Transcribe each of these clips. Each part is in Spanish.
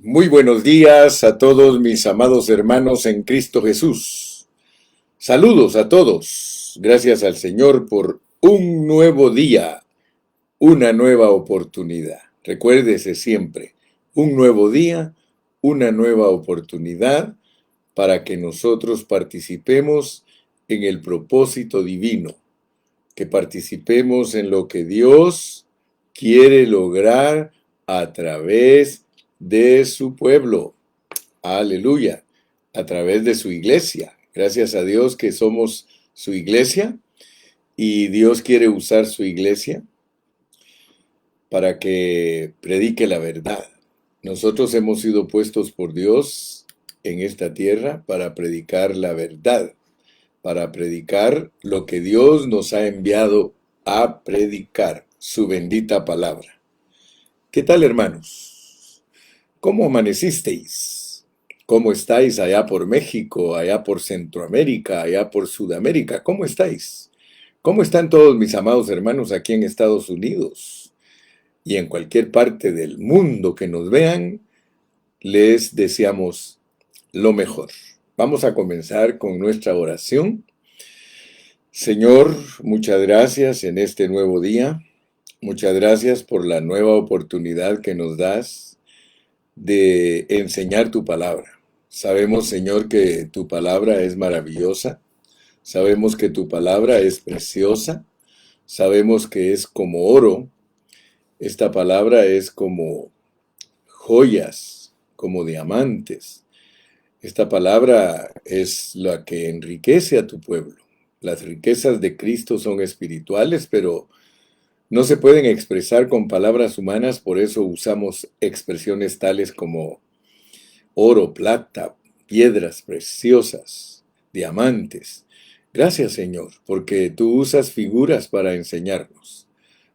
Muy buenos días a todos mis amados hermanos en Cristo Jesús. Saludos a todos. Gracias al Señor por un nuevo día, una nueva oportunidad. Recuérdese siempre, un nuevo día, una nueva oportunidad para que nosotros participemos en el propósito divino, que participemos en lo que Dios quiere lograr a través de su pueblo. Aleluya. A través de su iglesia. Gracias a Dios que somos su iglesia y Dios quiere usar su iglesia para que predique la verdad. Nosotros hemos sido puestos por Dios en esta tierra para predicar la verdad, para predicar lo que Dios nos ha enviado a predicar, su bendita palabra. ¿Qué tal, hermanos? ¿Cómo amanecisteis? ¿Cómo estáis allá por México, allá por Centroamérica, allá por Sudamérica? ¿Cómo estáis? ¿Cómo están todos mis amados hermanos aquí en Estados Unidos y en cualquier parte del mundo que nos vean? Les deseamos lo mejor. Vamos a comenzar con nuestra oración. Señor, muchas gracias en este nuevo día. Muchas gracias por la nueva oportunidad que nos das de enseñar tu palabra. Sabemos, Señor, que tu palabra es maravillosa. Sabemos que tu palabra es preciosa. Sabemos que es como oro. Esta palabra es como joyas, como diamantes. Esta palabra es la que enriquece a tu pueblo. Las riquezas de Cristo son espirituales, pero no se pueden expresar con palabras humanas, por eso usamos expresiones tales como oro, plata, piedras preciosas, diamantes. Gracias, Señor, porque tú usas figuras para enseñarnos.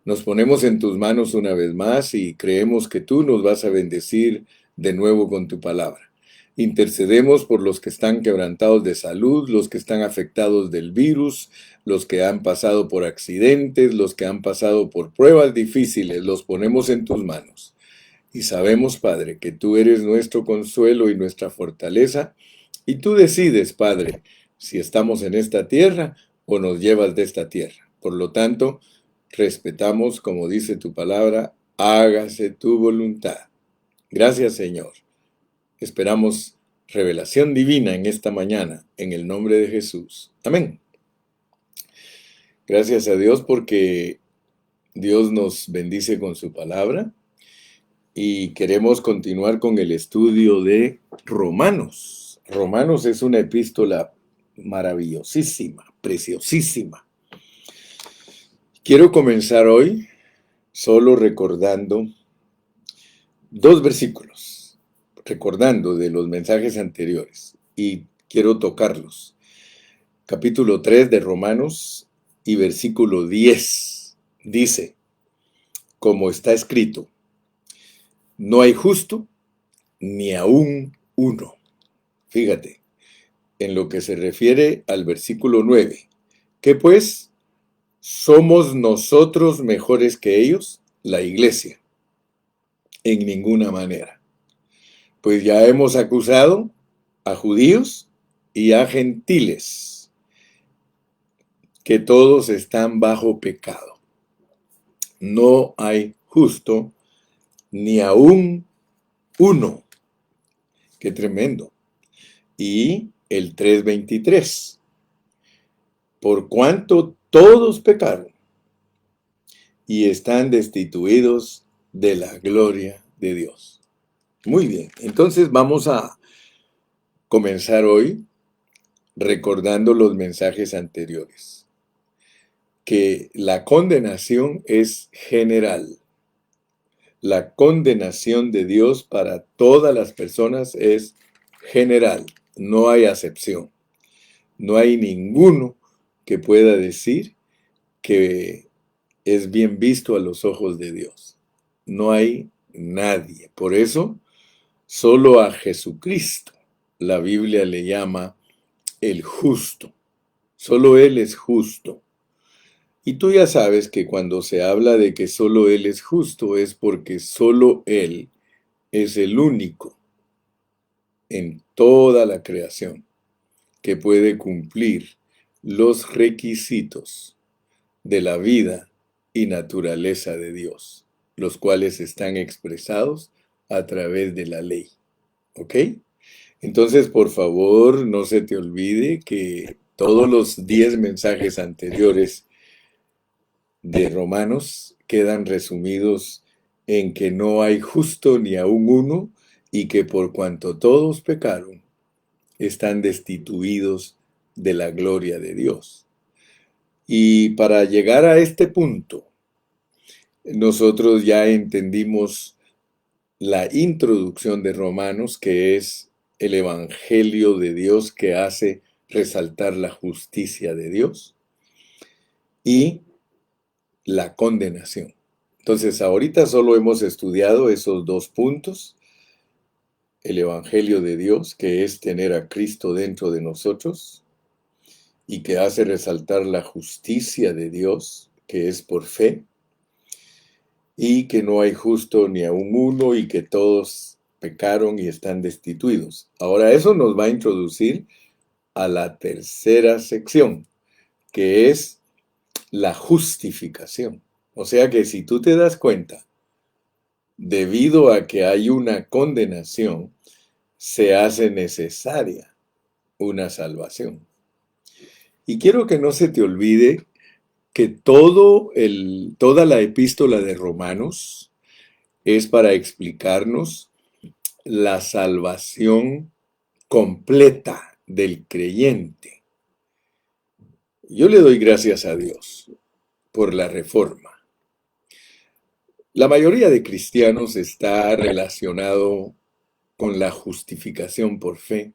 Nos ponemos en tus manos una vez más y creemos que tú nos vas a bendecir de nuevo con tu palabra. Intercedemos por los que están quebrantados de salud, los que están afectados del virus, los que han pasado por accidentes, los que han pasado por pruebas difíciles, los ponemos en tus manos. Y sabemos, Padre, que tú eres nuestro consuelo y nuestra fortaleza, y tú decides, Padre, si estamos en esta tierra o nos llevas de esta tierra. Por lo tanto, respetamos, como dice tu palabra, hágase tu voluntad. Gracias, Señor. Esperamos revelación divina en esta mañana, en el nombre de Jesús. Amén. Gracias a Dios porque Dios nos bendice con su palabra y queremos continuar con el estudio de Romanos. Romanos es una epístola maravillosísima, preciosísima. Quiero comenzar hoy solo recordando dos versículos, recordando de los mensajes anteriores, y quiero tocarlos. Capítulo 3 de Romanos y versículo 10 dice, como está escrito, no hay justo ni aún uno. Fíjate, en lo que se refiere al versículo 9, ¿qué pues? ¿Somos nosotros mejores que ellos? La iglesia. En ninguna manera. Pues ya hemos acusado a judíos y a gentiles, que todos están bajo pecado. No hay justo ni aún uno. Qué tremendo. Y el 3:23. Por cuanto todos pecaron y están destituidos de la gloria de Dios. Muy bien, entonces vamos a comenzar hoy recordando los mensajes anteriores. Que la condenación es general. La condenación de Dios para todas las personas es general. No hay acepción. No hay ninguno que pueda decir que es bien visto a los ojos de Dios. No hay nadie. Por eso, solo a Jesucristo la Biblia le llama el justo. Solo Él es justo. Y tú ya sabes que cuando se habla de que solo Él es justo es porque solo Él es el único en toda la creación que puede cumplir los requisitos de la vida y naturaleza de Dios, los cuales están expresados a través de la ley. ¿Ok? Entonces, por favor, no se te olvide que todos los 10 mensajes anteriores de Romanos quedan resumidos en que no hay justo ni aun uno, y que por cuanto todos pecaron, están destituidos de la gloria de Dios. Y para llegar a este punto, nosotros ya entendimos la introducción de Romanos, que es el Evangelio de Dios que hace resaltar la justicia de Dios, y la condenación. Entonces, ahorita solo hemos estudiado esos dos puntos: el Evangelio de Dios, que es tener a Cristo dentro de nosotros y que hace resaltar la justicia de Dios, que es por fe, y que no hay justo ni aun uno, y que todos pecaron y están destituidos. Ahora eso nos va a introducir a la tercera sección, que es la justificación. O sea que si tú te das cuenta, debido a que hay una condenación, se hace necesaria una salvación. Y quiero que no se te olvide que toda la epístola de Romanos es para explicarnos la salvación completa del creyente. Yo le doy gracias a Dios por la reforma. La mayoría de cristianos está relacionado con la justificación por fe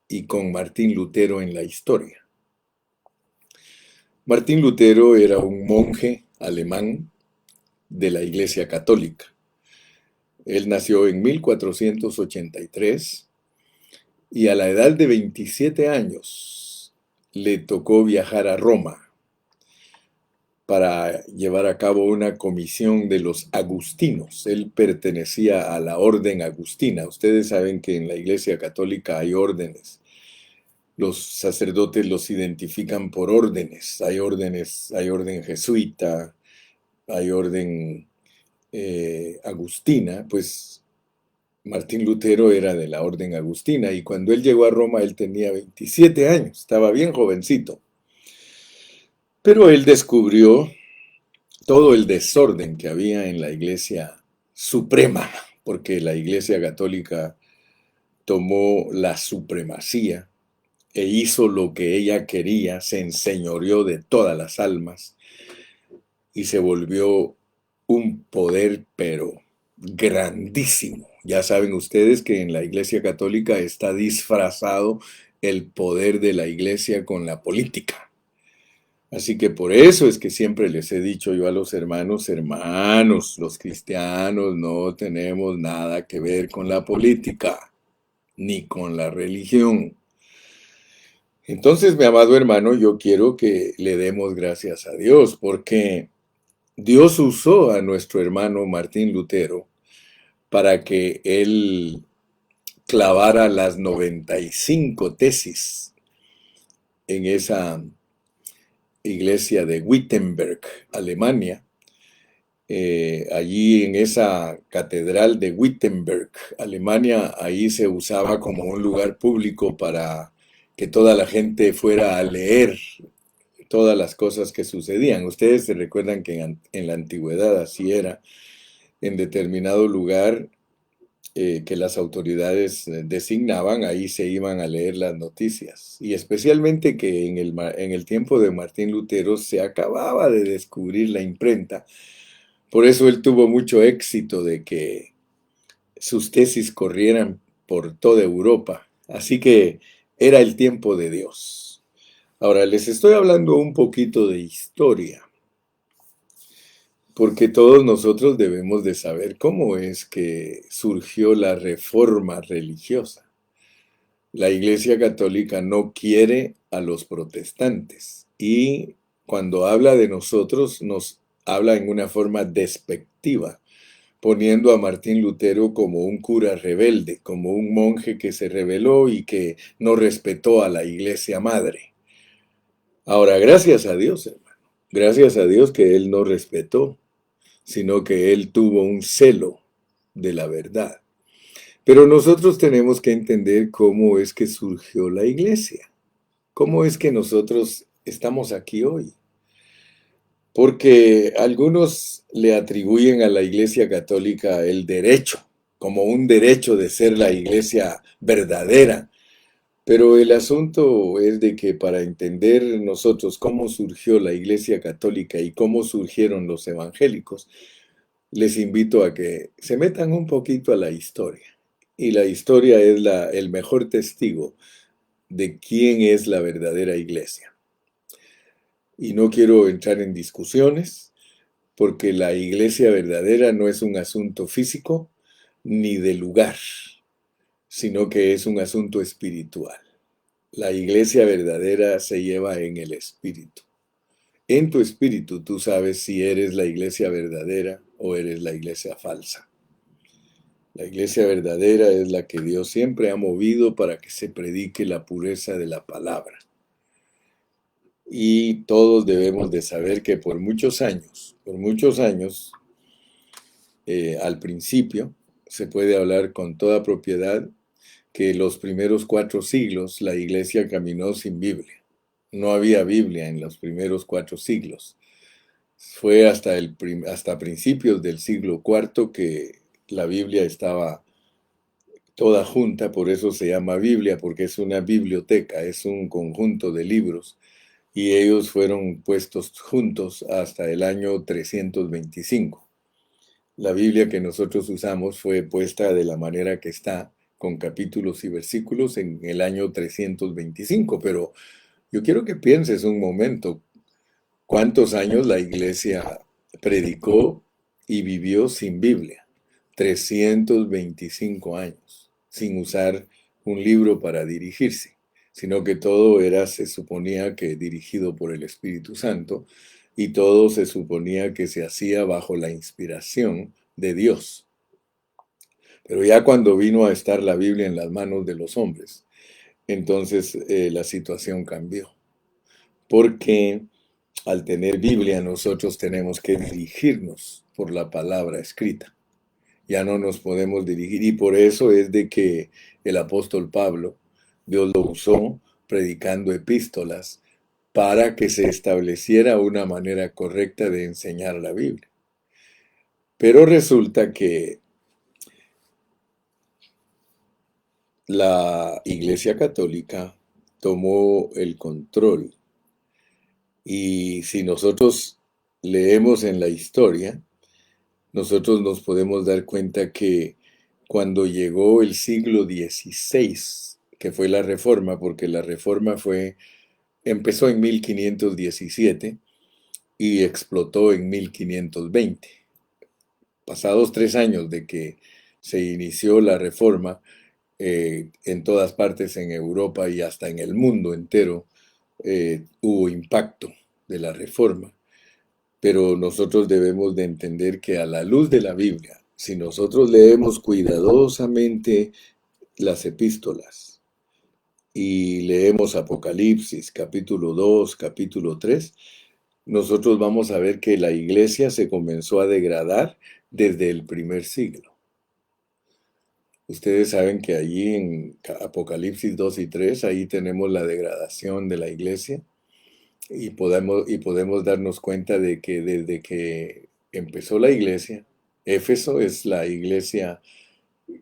y con Martín Lutero en la historia. Martín Lutero era un monje alemán de la Iglesia Católica. Él nació en 1483 y a la edad de 27 años le tocó viajar a Roma para llevar a cabo una comisión de los agustinos. Él pertenecía a la orden agustina. Ustedes saben que en la Iglesia Católica hay órdenes. Los sacerdotes los identifican por órdenes. Hay orden jesuita, hay orden agustina. Pues Martín Lutero era de la orden agustina, y cuando él llegó a Roma él tenía 27 años, estaba bien jovencito. Pero él descubrió todo el desorden que había en la Iglesia Suprema, porque la Iglesia Católica tomó la supremacía e hizo lo que ella quería, se enseñoreó de todas las almas y se volvió un poder, pero grandísimo. Ya saben ustedes que en la Iglesia Católica está disfrazado el poder de la Iglesia con la política. Así que por eso es que siempre les he dicho yo a los hermanos, los cristianos no tenemos nada que ver con la política, ni con la religión. Entonces, mi amado hermano, yo quiero que le demos gracias a Dios, porque Dios usó a nuestro hermano Martín Lutero para que él clavara las 95 tesis en esa iglesia de Wittenberg, Alemania. Allí en esa catedral de Wittenberg, Alemania, ahí se usaba como un lugar público para que toda la gente fuera a leer todas las cosas que sucedían. Ustedes se recuerdan que en la antigüedad así era. En determinado lugar que las autoridades designaban, ahí se iban a leer las noticias. Y especialmente que en el tiempo de Martín Lutero se acababa de descubrir la imprenta. Por eso él tuvo mucho éxito de que sus tesis corrieran por toda Europa. Así que era el tiempo de Dios. Ahora les estoy hablando un poquito de historia, porque todos nosotros debemos de saber cómo es que surgió la reforma religiosa. La Iglesia Católica no quiere a los protestantes, y cuando habla de nosotros nos habla en una forma despectiva, poniendo a Martín Lutero como un cura rebelde, como un monje que se rebeló y que no respetó a la iglesia madre. Ahora, gracias a Dios, hermano, gracias a Dios que él no respetó, sino que él tuvo un celo de la verdad. Pero nosotros tenemos que entender cómo es que surgió la iglesia, cómo es que nosotros estamos aquí hoy. Porque algunos le atribuyen a la Iglesia Católica el derecho, como un derecho de ser la iglesia verdadera. Pero el asunto es de que para entender nosotros cómo surgió la Iglesia Católica y cómo surgieron los evangélicos, les invito a que se metan un poquito a la historia. Y la historia es el mejor testigo de quién es la verdadera iglesia. Y no quiero entrar en discusiones, porque la iglesia verdadera no es un asunto físico ni de lugar, sino que es un asunto espiritual. La iglesia verdadera se lleva en el espíritu. En tu espíritu tú sabes si eres la iglesia verdadera o eres la iglesia falsa. La iglesia verdadera es la que Dios siempre ha movido para que se predique la pureza de la palabra. Y todos debemos de saber que por muchos años, al principio, se puede hablar con toda propiedad que los primeros 4 siglos la iglesia caminó sin Biblia. No había Biblia en los primeros 4 siglos. Fue hasta principios del siglo IV que la Biblia estaba toda junta, por eso se llama Biblia, porque es una biblioteca, es un conjunto de libros, y ellos fueron puestos juntos hasta el año 325. La Biblia que nosotros usamos fue puesta de la manera que está, con capítulos y versículos, en el año 325. Pero yo quiero que pienses un momento, ¿cuántos años la iglesia predicó y vivió sin Biblia? 325 años, sin usar un libro para dirigirse, sino que todo era, se suponía que dirigido por el Espíritu Santo, y todo se suponía que se hacía bajo la inspiración de Dios. Pero ya cuando vino a estar la Biblia en las manos de los hombres, entonces la situación cambió. Porque al tener Biblia nosotros tenemos que dirigirnos por la palabra escrita. Ya no nos podemos dirigir, y por eso es de que el apóstol Pablo, Dios lo usó predicando epístolas para que se estableciera una manera correcta de enseñar la Biblia. Pero resulta que la Iglesia Católica tomó el control, y si nosotros leemos en la historia, nosotros nos podemos dar cuenta que cuando llegó el siglo XVI, que fue la Reforma, porque la Reforma empezó en 1517 y explotó en 1520. Pasados 3 años de que se inició la Reforma, en todas partes en Europa y hasta en el mundo entero, hubo impacto de la Reforma. Pero nosotros debemos de entender que a la luz de la Biblia, si nosotros leemos cuidadosamente las epístolas y leemos Apocalipsis, capítulo 2, capítulo 3, nosotros vamos a ver que la iglesia se comenzó a degradar desde el primer siglo. Ustedes saben que allí en Apocalipsis 2 y 3, ahí tenemos la degradación de la iglesia. Y podemos darnos cuenta de que desde que empezó la iglesia, Éfeso es la iglesia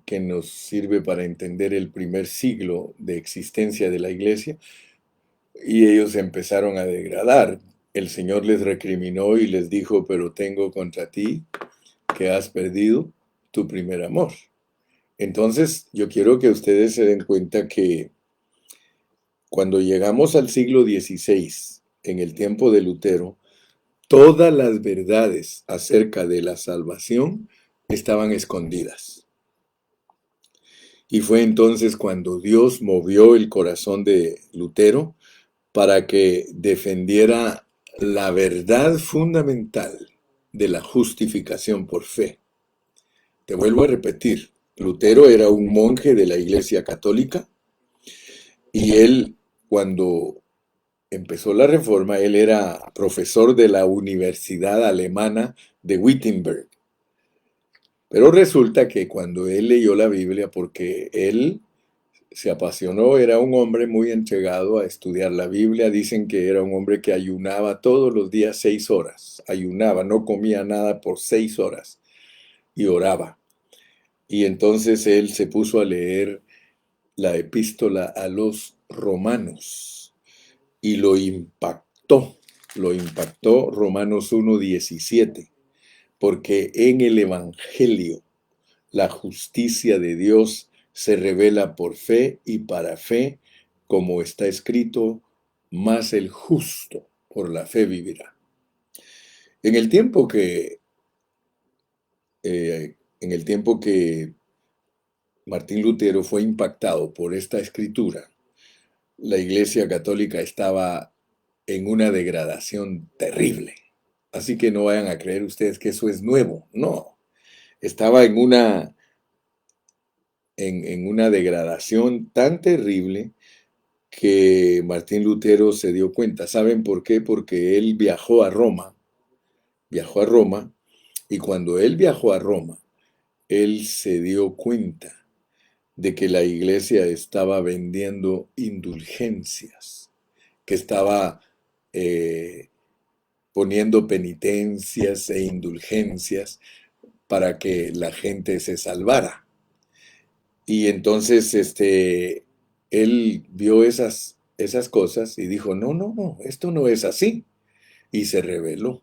que nos sirve para entender el primer siglo de existencia de la iglesia, y ellos empezaron a degradar. El Señor les recriminó y les dijo: pero tengo contra ti que has perdido tu primer amor. Entonces, yo quiero que ustedes se den cuenta que cuando llegamos al siglo XVI, en el tiempo de Lutero, todas las verdades acerca de la salvación estaban escondidas. Y fue entonces cuando Dios movió el corazón de Lutero para que defendiera la verdad fundamental de la justificación por fe. Te vuelvo a repetir, Lutero era un monje de la Iglesia Católica y él, cuando empezó la reforma, él era profesor de la Universidad Alemana de Wittenberg. Pero resulta que cuando él leyó la Biblia, porque él se apasionó, era un hombre muy entregado a estudiar la Biblia, dicen que era un hombre que ayunaba todos los días 6 horas, ayunaba, no comía nada por 6 horas y oraba. Y entonces él se puso a leer la epístola a los romanos y lo impactó Romanos 1:17, porque en el Evangelio la justicia de Dios se revela por fe y para fe, como está escrito, mas el justo por la fe vivirá. En el tiempo que, en el tiempo que Martín Lutero fue impactado por esta escritura, la Iglesia Católica estaba en una degradación terrible. Así que no vayan a creer ustedes que eso es nuevo. No, estaba en una degradación tan terrible que Martín Lutero se dio cuenta. ¿Saben por qué? Porque él viajó a Roma, y cuando él viajó a Roma, él se dio cuenta de que la iglesia estaba vendiendo indulgencias, que estaba eh, poniendo penitencias e indulgencias para que la gente se salvara. Y entonces él vio esas cosas y dijo, no, no, no, esto no es así. Y se rebeló.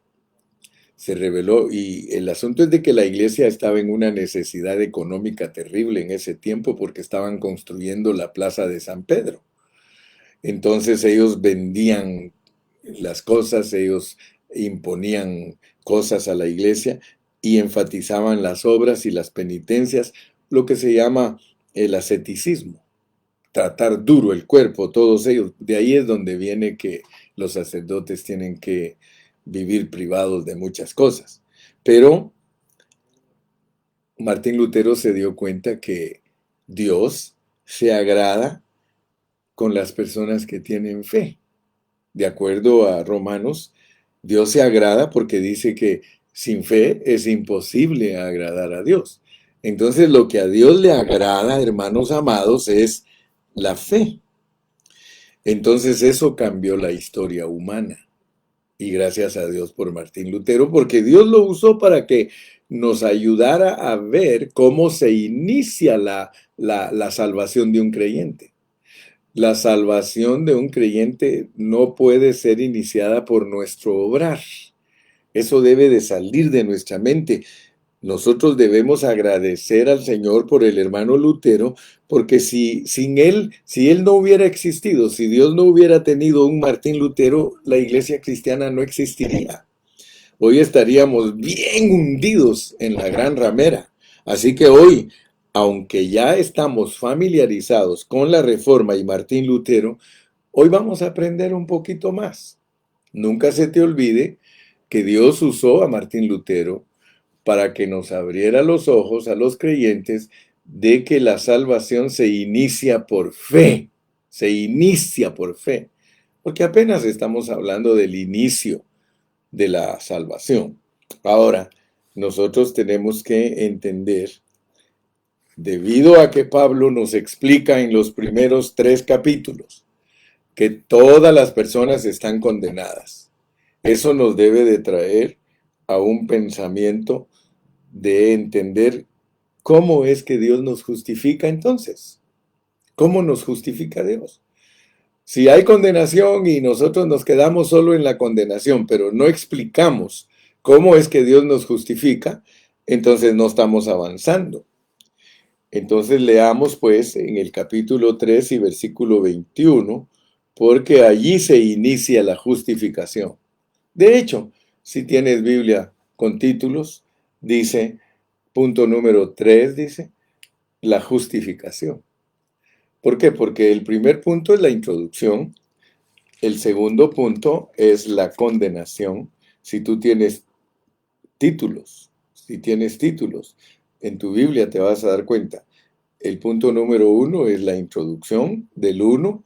Y el asunto es de que la iglesia estaba en una necesidad económica terrible en ese tiempo porque estaban construyendo la plaza de San Pedro. Entonces ellos vendían las cosas, ellos imponían cosas a la iglesia y enfatizaban las obras y las penitencias, lo que se llama el asceticismo, tratar duro el cuerpo, todos ellos. De ahí es donde viene que los sacerdotes tienen que vivir privados de muchas cosas. Pero Martín Lutero se dio cuenta que Dios se agrada con las personas que tienen fe. De acuerdo a Romanos, Dios se agrada porque dice que sin fe es imposible agradar a Dios. Entonces lo que a Dios le agrada, hermanos amados, es la fe. Entonces eso cambió la historia humana. Y gracias a Dios por Martín Lutero, porque Dios lo usó para que nos ayudara a ver cómo se inicia la salvación de un creyente. La salvación de un creyente no puede ser iniciada por nuestro obrar. Eso debe de salir de nuestra mente. Nosotros debemos agradecer al Señor por el hermano Lutero, porque si él no hubiera existido, si Dios no hubiera tenido un Martín Lutero, la iglesia cristiana no existiría. Hoy estaríamos bien hundidos en la gran ramera. Así que hoy, aunque ya estamos familiarizados con la Reforma y Martín Lutero, hoy vamos a aprender un poquito más. Nunca se te olvide que Dios usó a Martín Lutero para que nos abriera los ojos a los creyentes de que la salvación se inicia por fe, se inicia por fe, porque apenas estamos hablando del inicio de la salvación. Ahora, nosotros tenemos que entender, debido a que Pablo nos explica en los primeros 3 capítulos, que todas las personas están condenadas. Eso nos debe de traer a un pensamiento de entender cómo es que Dios nos justifica entonces. ¿Cómo nos justifica Dios? Si hay condenación y nosotros nos quedamos solo en la condenación, pero no explicamos cómo es que Dios nos justifica, entonces no estamos avanzando. Entonces leamos pues en el capítulo 3 y versículo 21, porque allí se inicia la justificación. De hecho, si tienes Biblia con títulos, dice, punto número 3, dice, la justificación. ¿Por qué? Porque el primer punto es la introducción, el segundo punto es la condenación. Si tú tienes títulos, si tienes títulos, En tu Biblia te vas a dar cuenta. El punto número 1 es la introducción del 1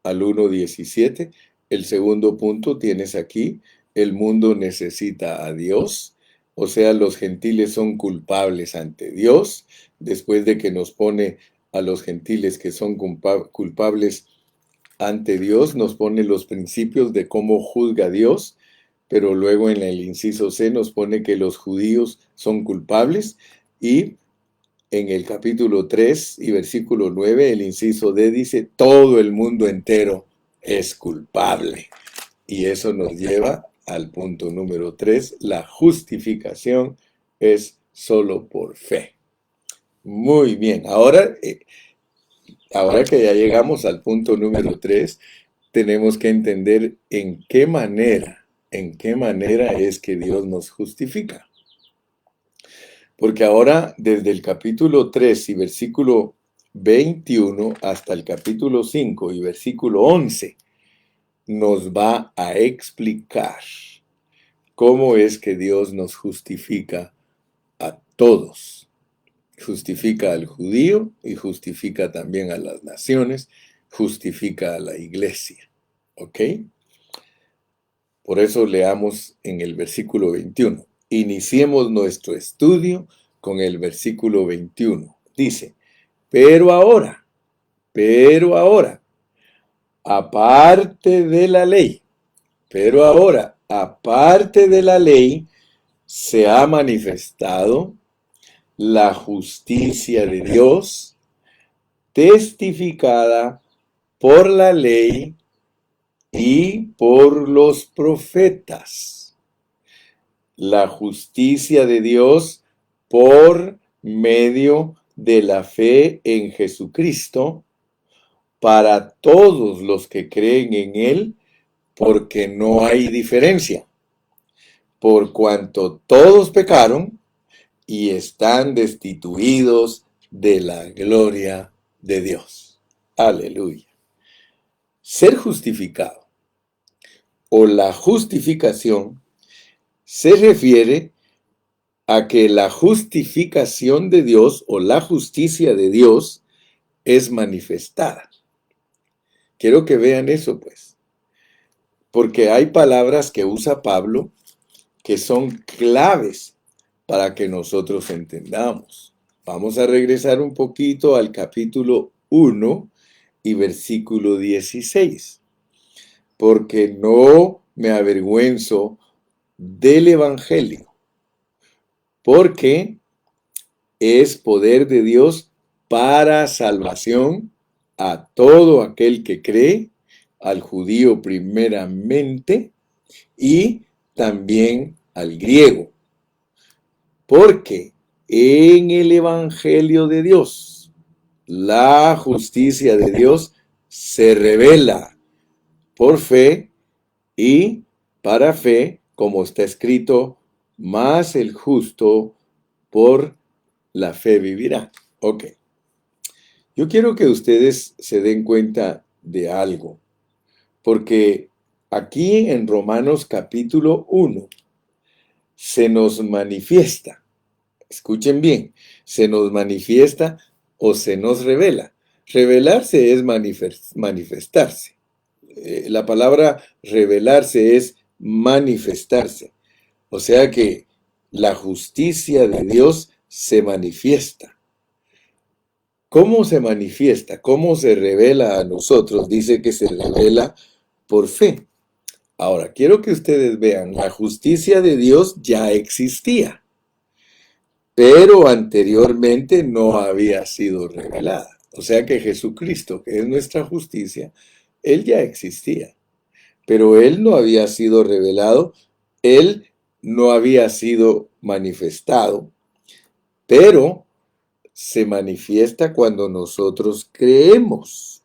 al 1:17. El segundo punto tienes aquí, el mundo necesita a Dios, o sea, los gentiles son culpables ante Dios, después de que nos pone a los gentiles que son culpables ante Dios, nos pone los principios de cómo juzga Dios, pero luego en el inciso C nos pone que los judíos son culpables y en el capítulo 3 y versículo 9, el inciso D dice, todo el mundo entero es culpable. Y eso nos lleva al punto número 3, la justificación es solo por fe. Muy bien, ahora que ya llegamos al punto número 3, tenemos que entender en qué manera es que Dios nos justifica. Porque ahora, desde el capítulo 3 y versículo 21 hasta el capítulo 5 y versículo 11, nos va a explicar cómo es que Dios nos justifica a todos. Justifica al judío y justifica también a las naciones, justifica a la iglesia. ¿Ok? Por eso leamos en el versículo 21. Iniciemos nuestro estudio con el versículo 21. Dice, pero ahora, aparte de la ley, se ha manifestado la justicia de Dios, testificada por la ley y por los profetas. La justicia de Dios por medio de la fe en Jesucristo para todos los que creen en Él, porque no hay diferencia, por cuanto todos pecaron y están destituidos de la gloria de Dios. Aleluya. Ser justificado o la justificación se refiere a que la justificación de Dios o la justicia de Dios es manifestada. Quiero que vean eso, pues, porque hay palabras que usa Pablo que son claves para que nosotros entendamos. Vamos a regresar un poquito al capítulo 1 y versículo 16. Porque no me avergüenzo del Evangelio, porque es poder de Dios para salvación a todo aquel que cree, al judío primeramente y también al griego. Porque en el Evangelio de Dios, la justicia de Dios se revela por fe y para fe, como está escrito, más el justo por la fe vivirá. Ok. Yo quiero que ustedes se den cuenta de algo, porque aquí en Romanos capítulo 1 se nos manifiesta, escuchen bien, se nos manifiesta o se nos revela. Revelarse es manifestarse. La palabra revelarse es manifestarse. O sea que la justicia de Dios se manifiesta. ¿Cómo se manifiesta? ¿Cómo se revela a nosotros? Dice que se revela por fe. Ahora, quiero que ustedes vean, la justicia de Dios ya existía, pero anteriormente no había sido revelada. O sea que Jesucristo, que es nuestra justicia, Él ya existía, pero Él no había sido revelado, Él no había sido manifestado, pero se manifiesta cuando nosotros creemos.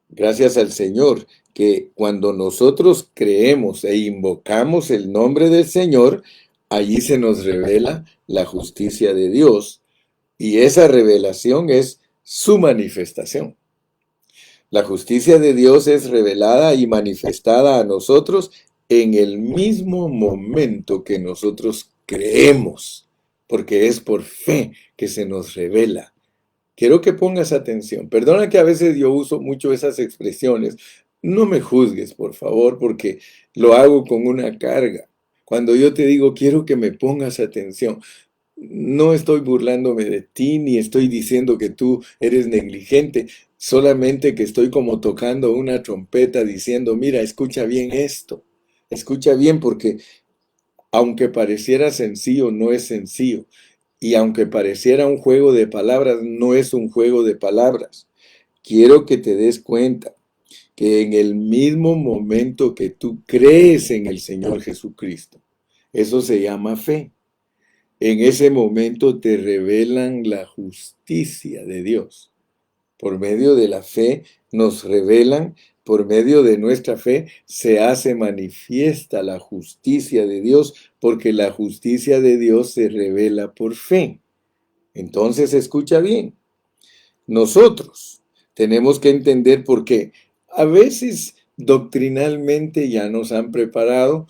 Gracias al Señor, que cuando nosotros creemos e invocamos el nombre del Señor, allí se nos revela la justicia de Dios, y esa revelación es su manifestación. La justicia de Dios es revelada y manifestada a nosotros en el mismo momento que nosotros creemos porque es por fe que se nos revela. Quiero que pongas atención. Perdona que a veces yo uso mucho esas expresiones. No me juzgues, por favor, porque lo hago con una carga. Cuando yo te digo, quiero que me pongas atención, no estoy burlándome de ti, ni estoy diciendo que tú eres negligente, solamente que estoy como tocando una trompeta diciendo, mira, escucha bien esto, escucha bien porque aunque pareciera sencillo, no es sencillo. Y aunque pareciera un juego de palabras, no es un juego de palabras. Quiero que te des cuenta que en el mismo momento que tú crees en el Señor Jesucristo, eso se llama fe. En ese momento te revelan la justicia de Dios. Por medio de la fe nos revelan, por medio de nuestra fe se hace manifiesta la justicia de Dios, porque la justicia de Dios se revela por fe. Entonces, escucha bien, nosotros tenemos que entender por qué a veces doctrinalmente ya nos han preparado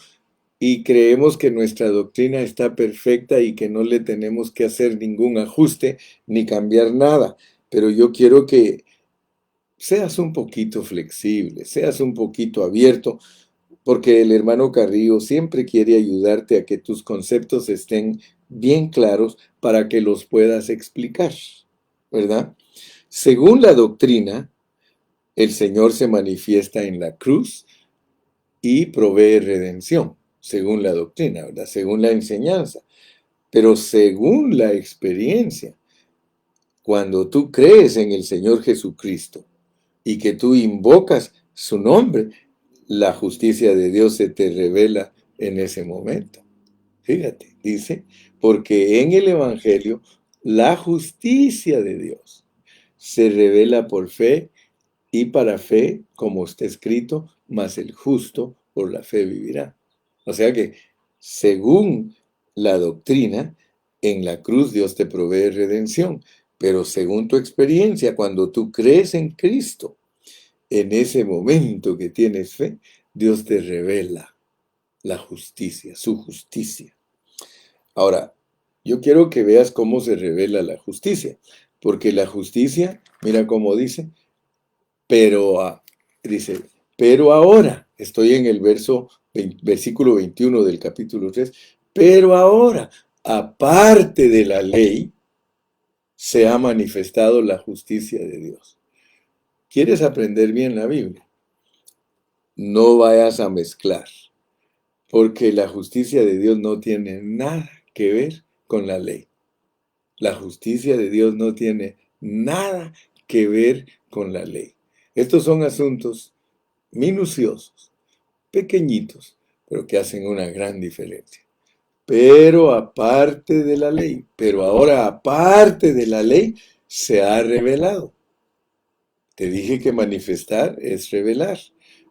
y creemos que nuestra doctrina está perfecta y que no le tenemos que hacer ningún ajuste ni cambiar nada. Pero yo quiero que seas un poquito flexible, seas un poquito abierto, porque el hermano Carrillo siempre quiere ayudarte a que tus conceptos estén bien claros para que los puedas explicar, ¿verdad? Según la doctrina, el Señor se manifiesta en la cruz y provee redención, según la doctrina, ¿verdad? Según la enseñanza. Pero según la experiencia, cuando tú crees en el Señor Jesucristo y que tú invocas su nombre, la justicia de Dios se te revela en ese momento. Fíjate, dice, porque en el Evangelio la justicia de Dios se revela por fe y para fe, como está escrito, mas el justo por la fe vivirá. O sea que, según la doctrina, en la cruz Dios te provee redención, pero según tu experiencia, cuando tú crees en Cristo, en ese momento que tienes fe, Dios te revela la justicia, su justicia. Ahora, yo quiero que veas cómo se revela la justicia, porque la justicia, mira cómo dice, pero, dice, pero ahora, estoy en el versículo 21 del capítulo 3, pero ahora, aparte de la ley, se ha manifestado la justicia de Dios. ¿Quieres aprender bien la Biblia? No vayas a mezclar, porque la justicia de Dios no tiene nada que ver con la ley. La justicia de Dios no tiene nada que ver con la ley. Estos son asuntos minuciosos, pequeñitos, pero que hacen una gran diferencia. Pero aparte de la ley, pero ahora aparte de la ley, se ha revelado. Te dije que manifestar es revelar.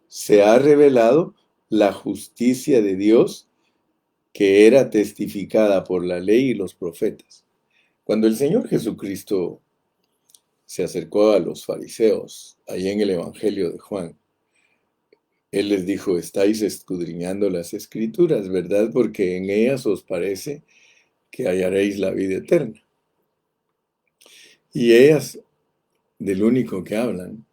Se ha revelado la justicia de Dios que era testificada por la ley y los profetas. Cuando el Señor Jesucristo se acercó a los fariseos, ahí en el Evangelio de Juan, Él les dijo, estáis escudriñando las Escrituras, ¿verdad? Porque en ellas os parece que hallaréis la vida eterna. Y ellas, del único que hablan,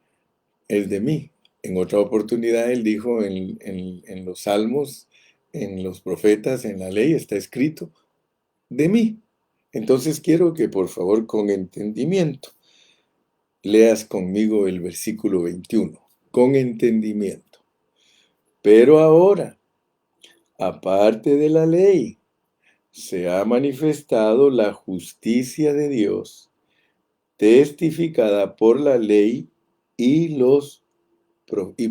es de mí. En otra oportunidad Él dijo en los salmos, en los profetas, en la ley, está escrito, de mí. Entonces quiero que por favor con entendimiento leas conmigo el versículo 21, con entendimiento. Pero ahora, aparte de la ley, se ha manifestado la justicia de Dios, testificada por la ley y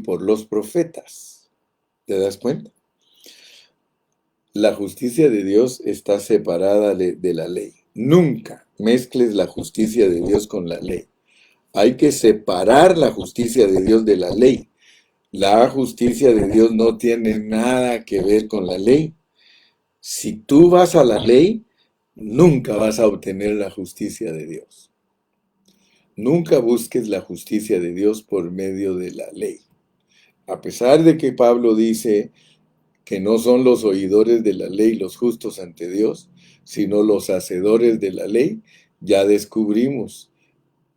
por los profetas. ¿Te das cuenta? La justicia de Dios está separada de la ley. Nunca mezcles la justicia de Dios con la ley. Hay que separar la justicia de Dios de la ley. La justicia de Dios no tiene nada que ver con la ley. Si tú vas a la ley, nunca vas a obtener la justicia de Dios. Nunca busques la justicia de Dios por medio de la ley. A pesar de que Pablo dice que no son los oidores de la ley los justos ante Dios, sino los hacedores de la ley, ya descubrimos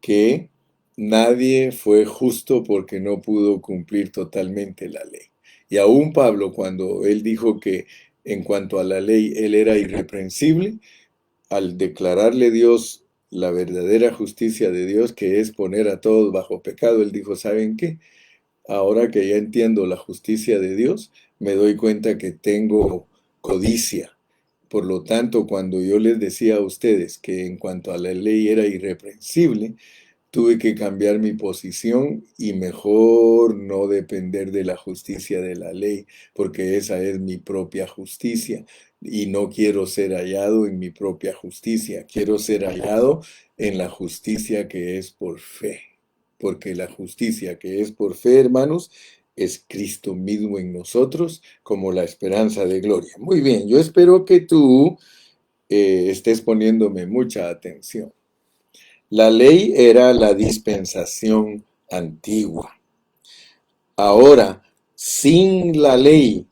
que nadie fue justo porque no pudo cumplir totalmente la ley. Y aún Pablo, cuando él dijo que en cuanto a la ley él era irreprensible, al declararle Dios la verdadera justicia de Dios, que es poner a todos bajo pecado, él dijo, ¿saben qué? Ahora que ya entiendo la justicia de Dios, me doy cuenta que tengo codicia. Por lo tanto, cuando yo les decía a ustedes que en cuanto a la ley era irreprensible, tuve que cambiar mi posición y mejor no depender de la justicia de la ley, porque esa es mi propia justicia y no quiero ser hallado en mi propia justicia, quiero ser hallado en la justicia que es por fe, porque la justicia que es por fe, hermanos, es Cristo mismo en nosotros como la esperanza de gloria. Muy bien, yo espero que tú estés poniéndome mucha atención. La ley era la dispensación antigua. Ahora, sin la ley,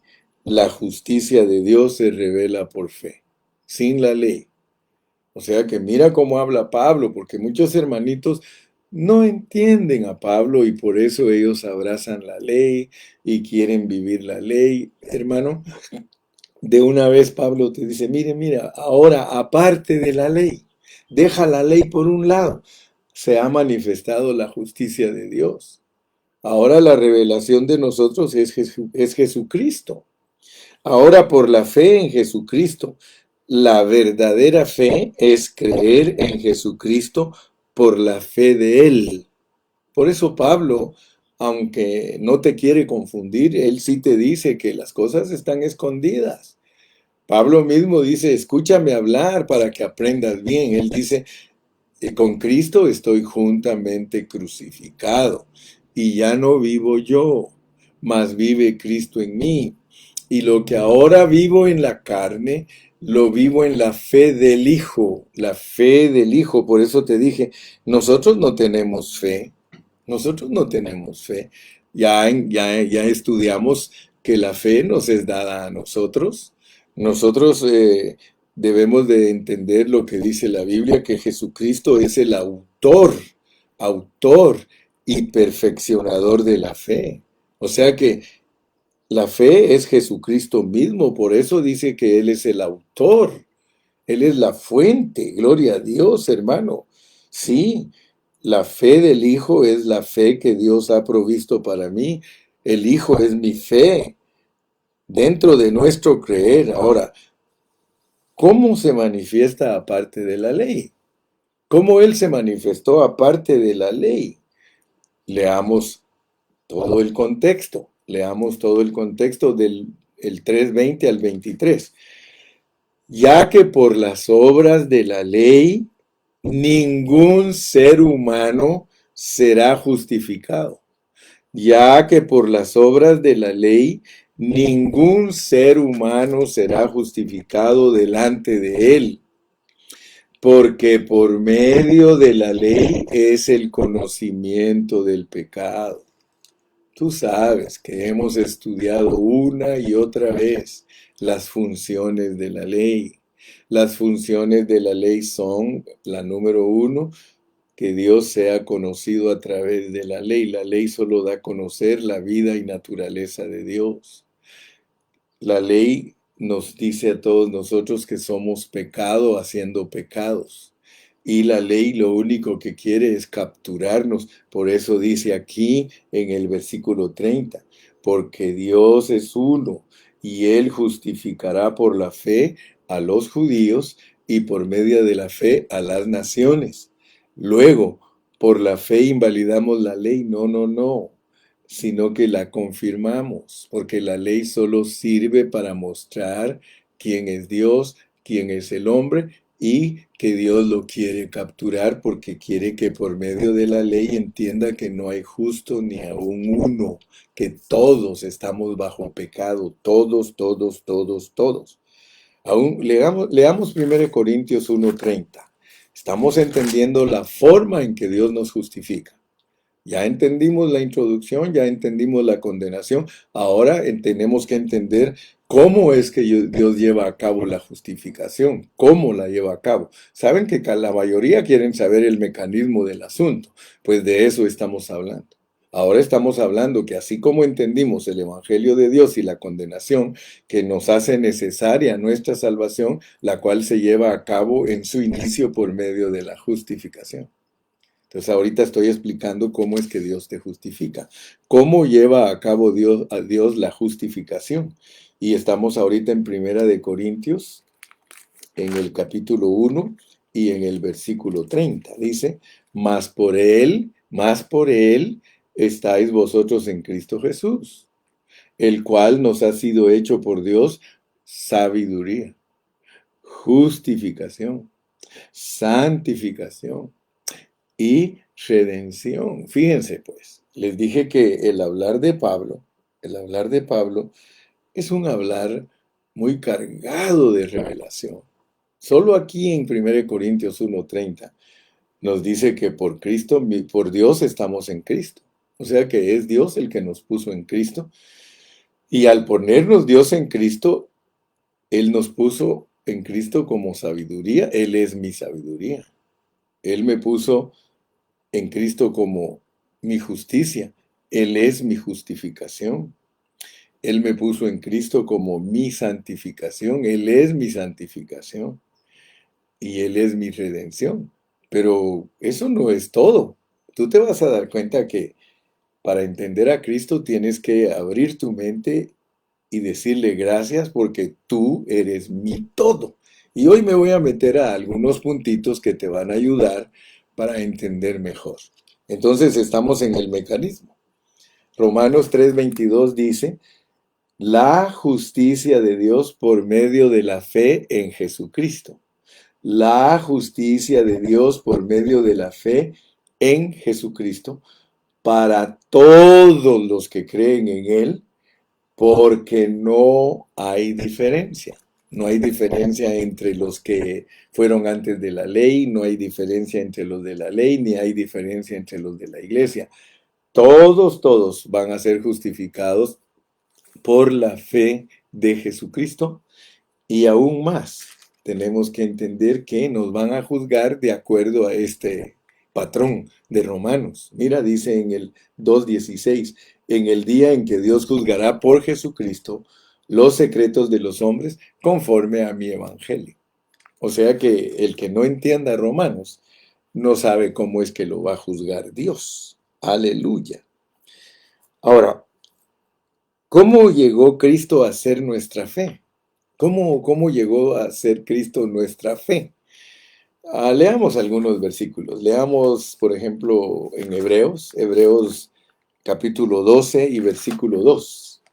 la justicia de Dios se revela por fe. Sin la ley. O sea que mira cómo habla Pablo, porque muchos hermanitos no entienden a Pablo y por eso ellos abrazan la ley y quieren vivir la ley. Hermano, de una vez Pablo te dice, mira, ahora aparte de la ley, deja la ley por un lado, se ha manifestado la justicia de Dios. Ahora la revelación de nosotros es Jesucristo. Ahora por la fe en Jesucristo, la verdadera fe es creer en Jesucristo por la fe de Él. Por eso Pablo, aunque no te quiere confundir, él sí te dice que las cosas están escondidas. Pablo mismo dice, escúchame hablar para que aprendas bien. Él dice, con Cristo estoy juntamente crucificado y ya no vivo yo, mas vive Cristo en mí. Y lo que ahora vivo en la carne, lo vivo en la fe del Hijo, la fe del Hijo. Por eso te dije, nosotros no tenemos fe, nosotros no tenemos fe. Ya estudiamos que la fe nos es dada a nosotros. Nosotros debemos de entender lo que dice la Biblia, que Jesucristo es el autor y perfeccionador de la fe. O sea que la fe es Jesucristo mismo, por eso dice que Él es el autor, Él es la fuente, gloria a Dios, hermano. Sí, la fe del Hijo es la fe que Dios ha provisto para mí. El Hijo es mi fe dentro de nuestro creer. Ahora, ¿cómo se manifiesta aparte de la ley? ¿Cómo Él se manifestó aparte de la ley? Leamos todo el contexto. Leamos todo el contexto del el 3:20 al 23. Ya que por las obras de la ley, ningún ser humano será justificado. Ya que por las obras de la ley, ningún ser humano será justificado delante de él. Porque por medio de la ley es el conocimiento del pecado. Tú sabes que hemos estudiado una y otra vez las funciones de la ley. Las funciones de la ley son, la número uno, que Dios sea conocido a través de la ley. La ley solo da a conocer la vida y naturaleza de Dios. La ley nos dice a todos nosotros que somos pecado haciendo pecados. Y la ley lo único que quiere es capturarnos. Por eso dice aquí en el versículo 30, porque Dios es uno y Él justificará por la fe a los judíos y por medio de la fe a las naciones. Luego, por la fe invalidamos la ley. No, sino que la confirmamos, porque la ley solo sirve para mostrar quién es Dios, quién es el hombre y que Dios lo quiere capturar porque quiere que por medio de la ley entienda que no hay justo ni aún uno, que todos estamos bajo pecado, todos. Aún leamos 1 Corintios 1:30. Estamos entendiendo la forma en que Dios nos justifica. Ya entendimos la introducción, ya entendimos la condenación, ahora tenemos que entender cómo es que Dios lleva a cabo la justificación, cómo la lleva a cabo. Saben que la mayoría quieren saber el mecanismo del asunto, pues de eso estamos hablando. Ahora estamos hablando que así como entendimos el Evangelio de Dios y la condenación que nos hace necesaria nuestra salvación, la cual se lleva a cabo en su inicio por medio de la justificación. Entonces ahorita estoy explicando cómo es que Dios te justifica, cómo lleva a cabo Dios la justificación. Y estamos ahorita en Primera de Corintios, en el capítulo 1 y en el versículo 30. Dice, más por él estáis vosotros en Cristo Jesús, el cual nos ha sido hecho por Dios sabiduría, justificación, santificación y redención. Fíjense pues, les dije que el hablar de Pablo es un hablar muy cargado de revelación. Solo aquí en 1 Corintios 1:30 nos dice que por Cristo, por Dios estamos en Cristo. O sea que es Dios el que nos puso en Cristo. Y al ponernos Dios en Cristo, Él nos puso en Cristo como sabiduría. Él es mi sabiduría. Él me puso en Cristo como mi justicia. Él es mi justificación. Él me puso en Cristo como mi santificación. Él es mi santificación. Y Él es mi redención. Pero eso no es todo. Tú te vas a dar cuenta que para entender a Cristo tienes que abrir tu mente y decirle gracias porque tú eres mi todo. Y hoy me voy a meter a algunos puntitos que te van a ayudar para entender mejor. Entonces estamos en el mecanismo. Romanos 3:22 dice, la justicia de Dios por medio de la fe en Jesucristo. La justicia de Dios por medio de la fe en Jesucristo para todos los que creen en Él, porque no hay diferencia. No hay diferencia entre los que fueron antes de la ley, no hay diferencia entre los de la ley, ni hay diferencia entre los de la iglesia. Todos van a ser justificados por la fe de Jesucristo y aún más. Tenemos que entender que nos van a juzgar de acuerdo a este patrón de Romanos. Mira, dice en el 2:16, en el día en que Dios juzgará por Jesucristo los secretos de los hombres conforme a mi evangelio. O sea que el que no entienda Romanos no sabe cómo es que lo va a juzgar Dios. Aleluya. Ahora, ¿cómo llegó Cristo a ser nuestra fe? ¿Cómo llegó a ser Cristo nuestra fe? Leamos algunos versículos. Leamos, por ejemplo, en Hebreos capítulo 12 y versículo 2.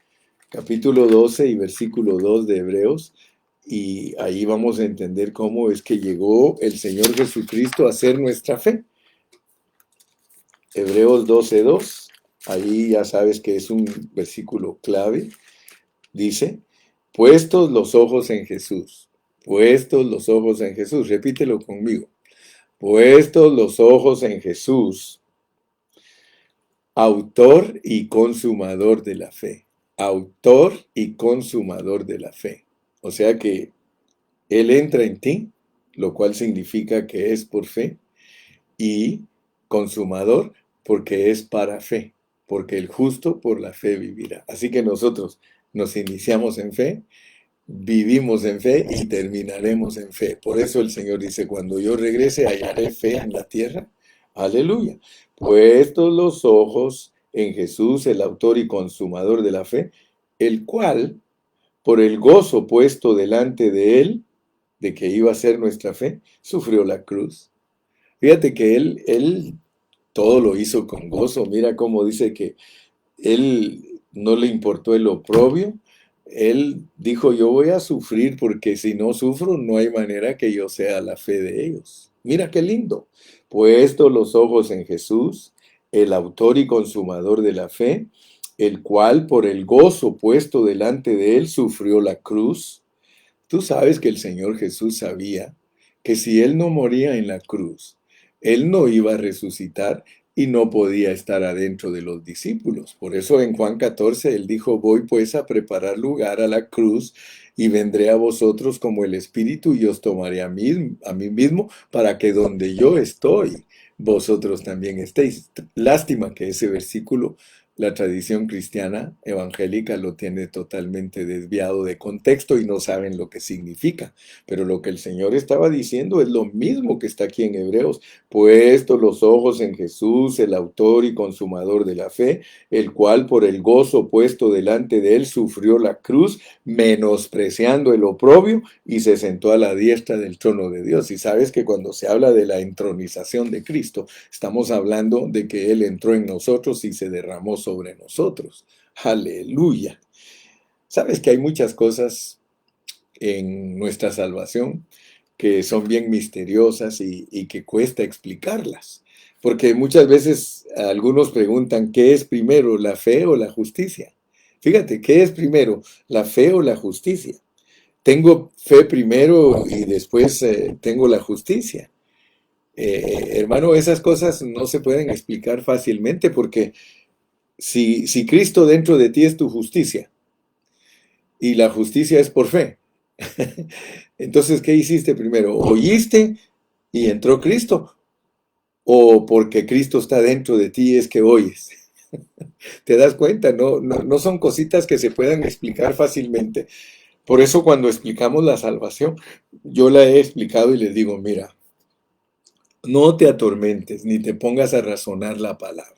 Capítulo 12 y versículo 2 de Hebreos. Y ahí vamos a entender cómo es que llegó el Señor Jesucristo a ser nuestra fe. Hebreos 12:2. Ahí ya sabes que es un versículo clave. Dice, puestos los ojos en Jesús. Puestos los ojos en Jesús. Repítelo conmigo. Puestos los ojos en Jesús, autor y consumador de la fe. Autor y consumador de la fe. O sea que Él entra en ti, lo cual significa que es por fe, y consumador porque es para fe, porque el justo por la fe vivirá. Así que nosotros nos iniciamos en fe, vivimos en fe y terminaremos en fe. Por eso el Señor dice, cuando yo regrese, hallaré fe en la tierra. Aleluya. Puestos los ojos en Jesús, el autor y consumador de la fe, el cual, por el gozo puesto delante de él, de que iba a ser nuestra fe, sufrió la cruz. Fíjate que él todo lo hizo con gozo. Mira cómo dice que él no le importó el oprobio. Él dijo, yo voy a sufrir porque si no sufro no hay manera que yo sea la fe de ellos. Mira qué lindo. Puesto los ojos en Jesús, el autor y consumador de la fe, el cual por el gozo puesto delante de él sufrió la cruz. Tú sabes que el Señor Jesús sabía que si él no moría en la cruz, él no iba a resucitar y no podía estar adentro de los discípulos. Por eso en Juan 14 él dijo, voy pues a preparar lugar a la cruz y vendré a vosotros como el Espíritu y os tomaré a mí mismo para que donde yo estoy, vosotros también estéis. Lástima que ese versículo, la tradición cristiana evangélica lo tiene totalmente desviado de contexto y no saben lo que significa. Pero lo que el Señor estaba diciendo es lo mismo que está aquí en Hebreos. Puesto los ojos en Jesús, el autor y consumador de la fe, el cual por el gozo puesto delante de él sufrió la cruz, menospreciando el oprobio, y se sentó a la diestra del trono de Dios. Y sabes que cuando se habla de la entronización de Cristo, estamos hablando de que Él entró en nosotros y se derramó sobre nosotros. Aleluya. Sabes que hay muchas cosas en nuestra salvación que son bien misteriosas y que cuesta explicarlas. Porque muchas veces algunos preguntan, ¿qué es primero, la fe o la justicia? Fíjate, ¿qué es primero, la fe o la justicia? Tengo fe primero y después tengo la justicia. Hermano, esas cosas no se pueden explicar fácilmente porque si Cristo dentro de ti es tu justicia y la justicia es por fe, entonces, ¿qué hiciste primero? ¿Oíste y entró Cristo? ¿O porque Cristo está dentro de ti es que oyes? ¿Te das cuenta? No son cositas que se puedan explicar fácilmente. Por eso cuando explicamos la salvación, yo la he explicado y les digo, mira, no te atormentes ni te pongas a razonar la palabra.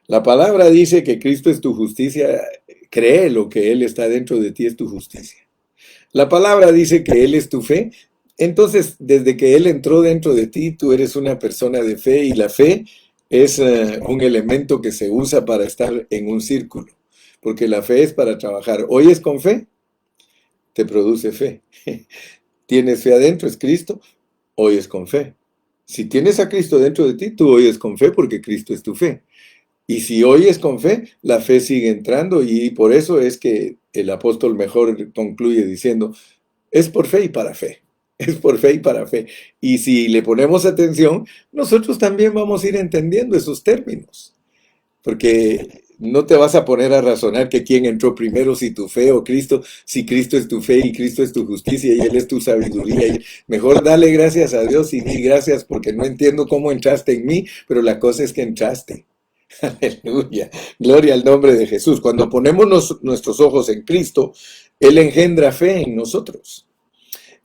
La palabra dice que Cristo es tu justicia, cree lo que Él está dentro de ti es tu justicia. La palabra dice que Él es tu fe, entonces desde que Él entró dentro de ti, tú eres una persona de fe y la fe es un elemento que se usa para estar en un círculo, porque la fe es para trabajar. ¿Oyes con fe? Te produce fe. ¿Tienes fe adentro? ¿Es Cristo? Oyes con fe. Si tienes a Cristo dentro de ti, tú oyes con fe porque Cristo es tu fe. Y si oyes con fe, la fe sigue entrando y por eso es que el apóstol mejor concluye diciendo, es por fe y para fe. Es por fe y para fe. Y si le ponemos atención, nosotros también vamos a ir entendiendo esos términos. Porque no te vas a poner a razonar que quién entró primero, si tu fe o Cristo, si Cristo es tu fe y Cristo es tu justicia y Él es tu sabiduría. Y mejor dale gracias a Dios y di gracias porque no entiendo cómo entraste en mí, pero la cosa es que entraste. Aleluya. Gloria al nombre de Jesús. Cuando ponemos nuestros ojos en Cristo, Él engendra fe en nosotros.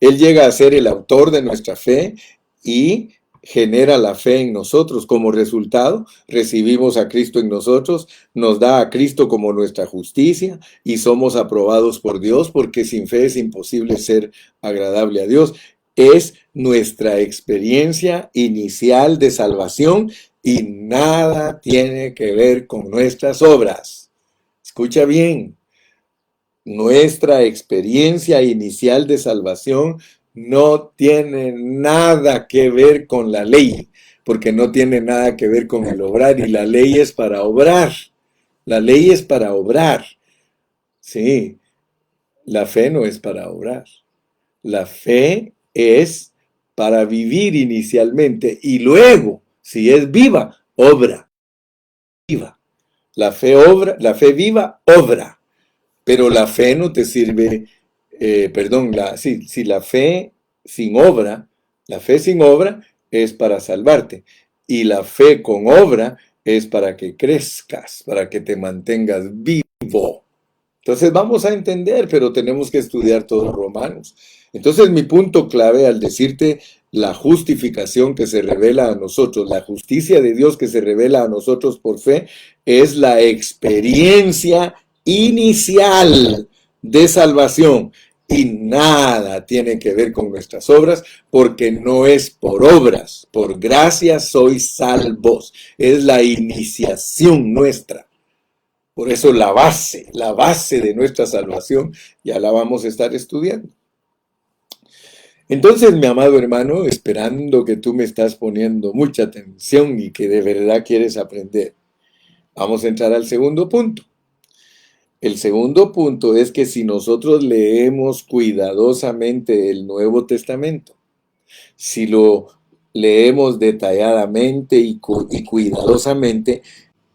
Él llega a ser el autor de nuestra fe y genera la fe en nosotros. Como resultado, recibimos a Cristo en nosotros, nos da a Cristo como nuestra justicia y somos aprobados por Dios porque sin fe es imposible ser agradable a Dios. Es nuestra experiencia inicial de salvación y nada tiene que ver con nuestras obras. Escucha bien. Nuestra experiencia inicial de salvación no tiene nada que ver con la ley, porque no tiene nada que ver con el obrar, y la ley es para obrar. La ley es para obrar. Sí, la fe no es para obrar. La fe es para vivir inicialmente y luego, si es viva, obra. Viva. La fe obra, la fe viva, obra. Pero la fe no te sirve, si la fe sin obra, la fe sin obra es para salvarte. Y la fe con obra es para que crezcas, para que te mantengas vivo. Entonces vamos a entender, pero tenemos que estudiar todos Romanos. Entonces mi punto clave al decirte la justificación que se revela a nosotros, la justicia de Dios que se revela a nosotros por fe, es la experiencia inicial de salvación. Y nada tiene que ver con nuestras obras, porque no es por obras, por gracia sois salvos. Es la iniciación nuestra. Por eso la base de nuestra salvación, ya la vamos a estar estudiando. Entonces, mi amado hermano, esperando que tú me estás poniendo mucha atención y que de verdad quieres aprender, vamos a entrar al segundo punto. El segundo punto es que si nosotros leemos cuidadosamente el Nuevo Testamento, si lo leemos detalladamente y cuidadosamente,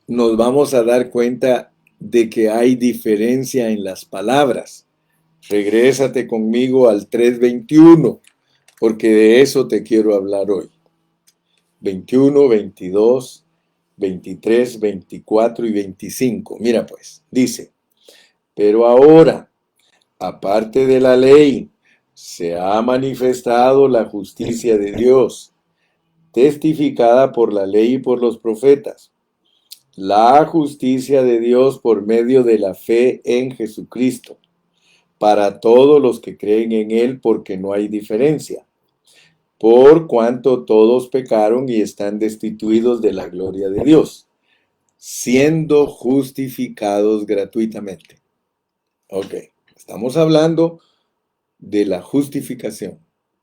nos vamos a dar cuenta de que hay diferencia en las palabras. Regrésate conmigo al 3:21, porque de eso te quiero hablar hoy. 21, 22, 23, 24 y 25. Mira pues, dice, pero ahora, aparte de la ley, se ha manifestado la justicia de Dios, testificada por la ley y por los profetas. La justicia de Dios por medio de la fe en Jesucristo, para todos los que creen en Él, porque no hay diferencia, por cuanto todos pecaron y están destituidos de la gloria de Dios, siendo justificados gratuitamente. Ok, estamos hablando de la justificación,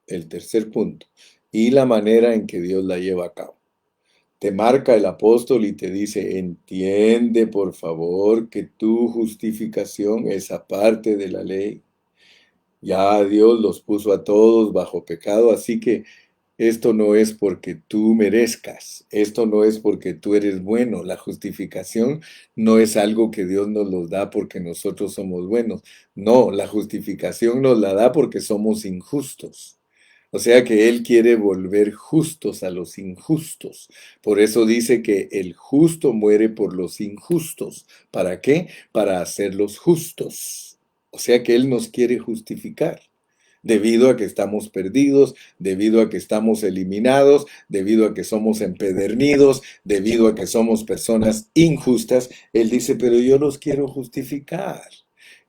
el tercer punto, y la manera en que Dios la lleva a cabo. Te marca el apóstol y te dice, entiende por favor que tu justificación es aparte de la ley. Ya Dios los puso a todos bajo pecado, así que esto no es porque tú merezcas, esto no es porque tú eres bueno. La justificación no es algo que Dios nos los da porque nosotros somos buenos. No, la justificación nos la da porque somos injustos. O sea que Él quiere volver justos a los injustos. Por eso dice que el justo muere por los injustos. ¿Para qué? Para hacerlos justos. O sea que Él nos quiere justificar debido a que estamos perdidos, debido a que estamos eliminados, debido a que somos empedernidos, debido a que somos personas injustas. Él dice, pero yo los quiero justificar.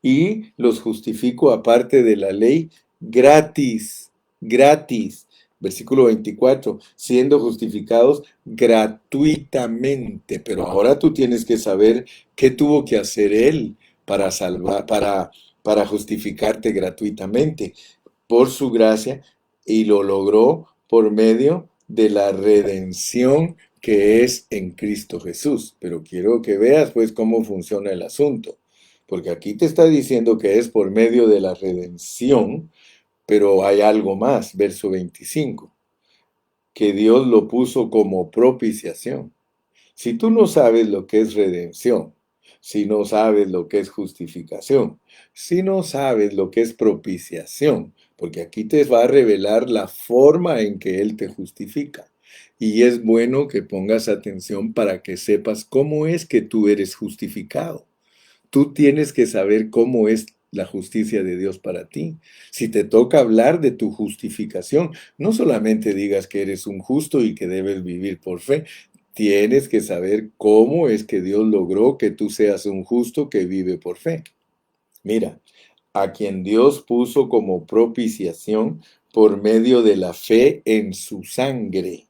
Y los justifico aparte de la ley gratis, gratis. Versículo 24, siendo justificados gratuitamente. Pero ahora tú tienes que saber qué tuvo que hacer Él para salvar, para justificarte gratuitamente por su gracia y lo logró por medio de la redención que es en Cristo Jesús. Pero quiero que veas pues cómo funciona el asunto, porque aquí te está diciendo que es por medio de la redención, pero hay algo más, verso 25, que Dios lo puso como propiciación. Si tú no sabes lo que es redención, si no sabes lo que es justificación, si no sabes lo que es propiciación, porque aquí te va a revelar la forma en que Él te justifica. Y es bueno que pongas atención para que sepas cómo es que tú eres justificado. Tú tienes que saber cómo es la justicia de Dios para ti. Si te toca hablar de tu justificación, no solamente digas que eres un justo y que debes vivir por fe, tienes que saber cómo es que Dios logró que tú seas un justo que vive por fe. Mira, a quien Dios puso como propiciación por medio de la fe en su sangre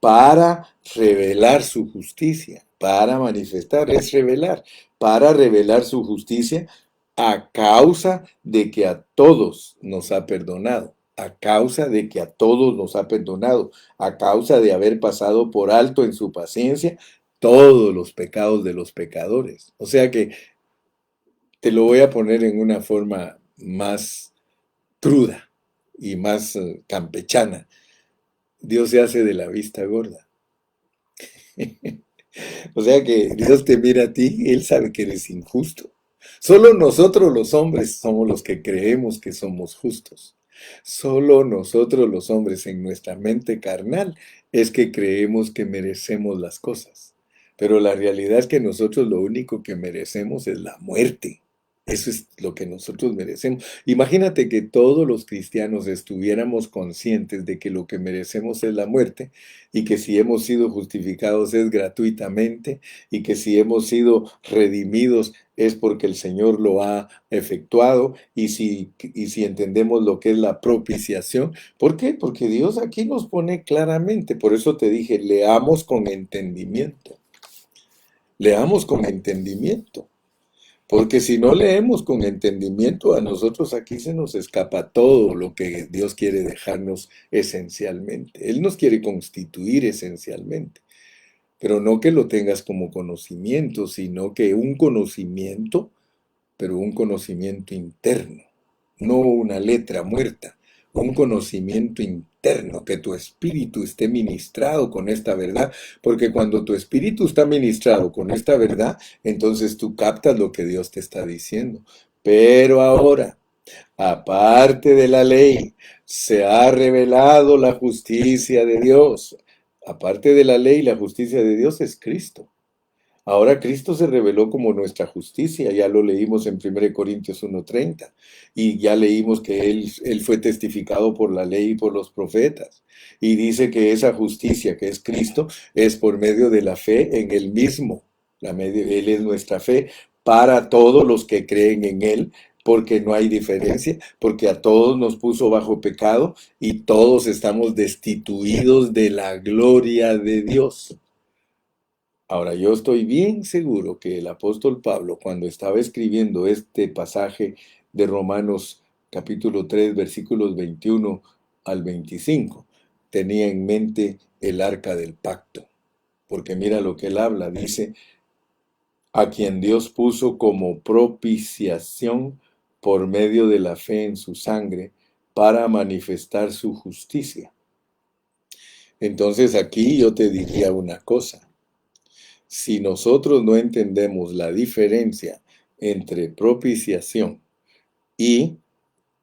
para revelar su justicia, para manifestar, es revelar, para revelar su justicia a causa de que a todos nos ha perdonado, a causa de que a todos nos ha perdonado, a causa de haber pasado por alto en su paciencia todos los pecados de los pecadores. O sea que te lo voy a poner en una forma más cruda y más campechana. Dios se hace de la vista gorda. O sea que Dios te mira a ti, Él sabe que eres injusto. Solo nosotros los hombres somos los que creemos que somos justos. Solo nosotros los hombres en nuestra mente carnal es que creemos que merecemos las cosas. Pero la realidad es que nosotros lo único que merecemos es la muerte. Eso es lo que nosotros merecemos. Imagínate que todos los cristianos estuviéramos conscientes de que lo que merecemos es la muerte y que si hemos sido justificados es gratuitamente y que si hemos sido redimidos es porque el Señor lo ha efectuado y si entendemos lo que es la propiciación. ¿Por qué? Porque Dios aquí nos pone claramente. Por eso te dije, leamos con entendimiento. Leamos con entendimiento. Porque si no leemos con entendimiento, a nosotros aquí se nos escapa todo lo que Dios quiere dejarnos esencialmente. Él nos quiere constituir esencialmente, pero no que lo tengas como conocimiento, sino que un conocimiento, pero un conocimiento interno, no una letra muerta, un conocimiento interno interno, que tu espíritu esté ministrado con esta verdad, porque cuando tu espíritu está ministrado con esta verdad, entonces tú captas lo que Dios te está diciendo. Pero ahora, aparte de la ley, se ha revelado la justicia de Dios. Aparte de la ley, la justicia de Dios es Cristo. Ahora Cristo se reveló como nuestra justicia, ya lo leímos en 1 Corintios 1:30, y ya leímos que él fue testificado por la ley y por los profetas, y dice que esa justicia que es Cristo es por medio de la fe en Él mismo. Él es nuestra fe para todos los que creen en Él, porque no hay diferencia, porque a todos nos puso bajo pecado y todos estamos destituidos de la gloria de Dios. Ahora, yo estoy bien seguro que el apóstol Pablo, cuando estaba escribiendo este pasaje de Romanos capítulo 3, versículos 21 al 25, tenía en mente el arca del pacto. Porque mira lo que él habla, dice, a quien Dios puso como propiciación por medio de la fe en su sangre para manifestar su justicia. Entonces aquí yo te diría una cosa. Si nosotros no entendemos la diferencia entre propiciación y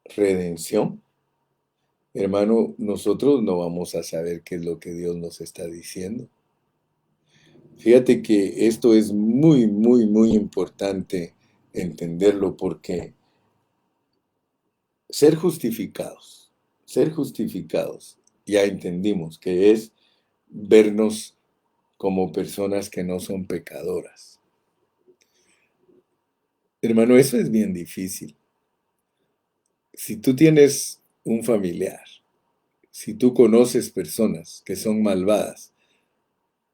redención, hermano, nosotros no vamos a saber qué es lo que Dios nos está diciendo. Fíjate que esto es muy, muy, muy importante entenderlo porque ser justificados, ya entendimos que es vernos como personas que no son pecadoras. Hermano, eso es bien difícil. Si tú tienes un familiar, si tú conoces personas que son malvadas,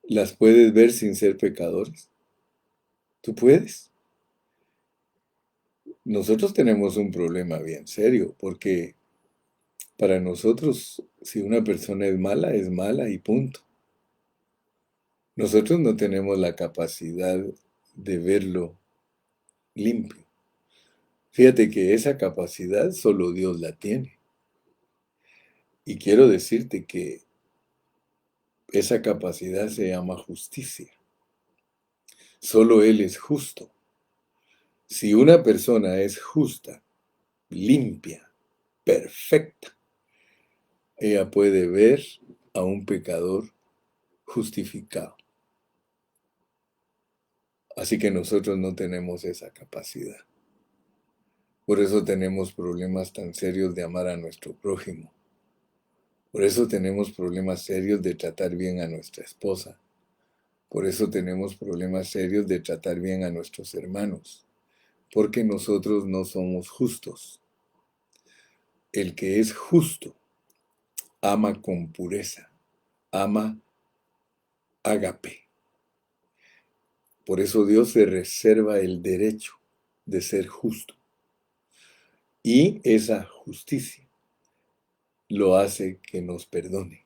¿las puedes ver sin ser pecadores? ¿Tú puedes? Nosotros tenemos un problema bien serio, porque para nosotros, si una persona es mala y punto. Nosotros no tenemos la capacidad de verlo limpio. Fíjate que esa capacidad solo Dios la tiene. Y quiero decirte que esa capacidad se llama justicia. Solo Él es justo. Si una persona es justa, limpia, perfecta, ella puede ver a un pecador justificado. Así que nosotros no tenemos esa capacidad. Por eso tenemos problemas tan serios de amar a nuestro prójimo. Por eso tenemos problemas serios de tratar bien a nuestra esposa. Por eso tenemos problemas serios de tratar bien a nuestros hermanos. Porque nosotros no somos justos. El que es justo ama con pureza, ama ágape. Por eso Dios se reserva el derecho de ser justo. Y esa justicia lo hace que nos perdone.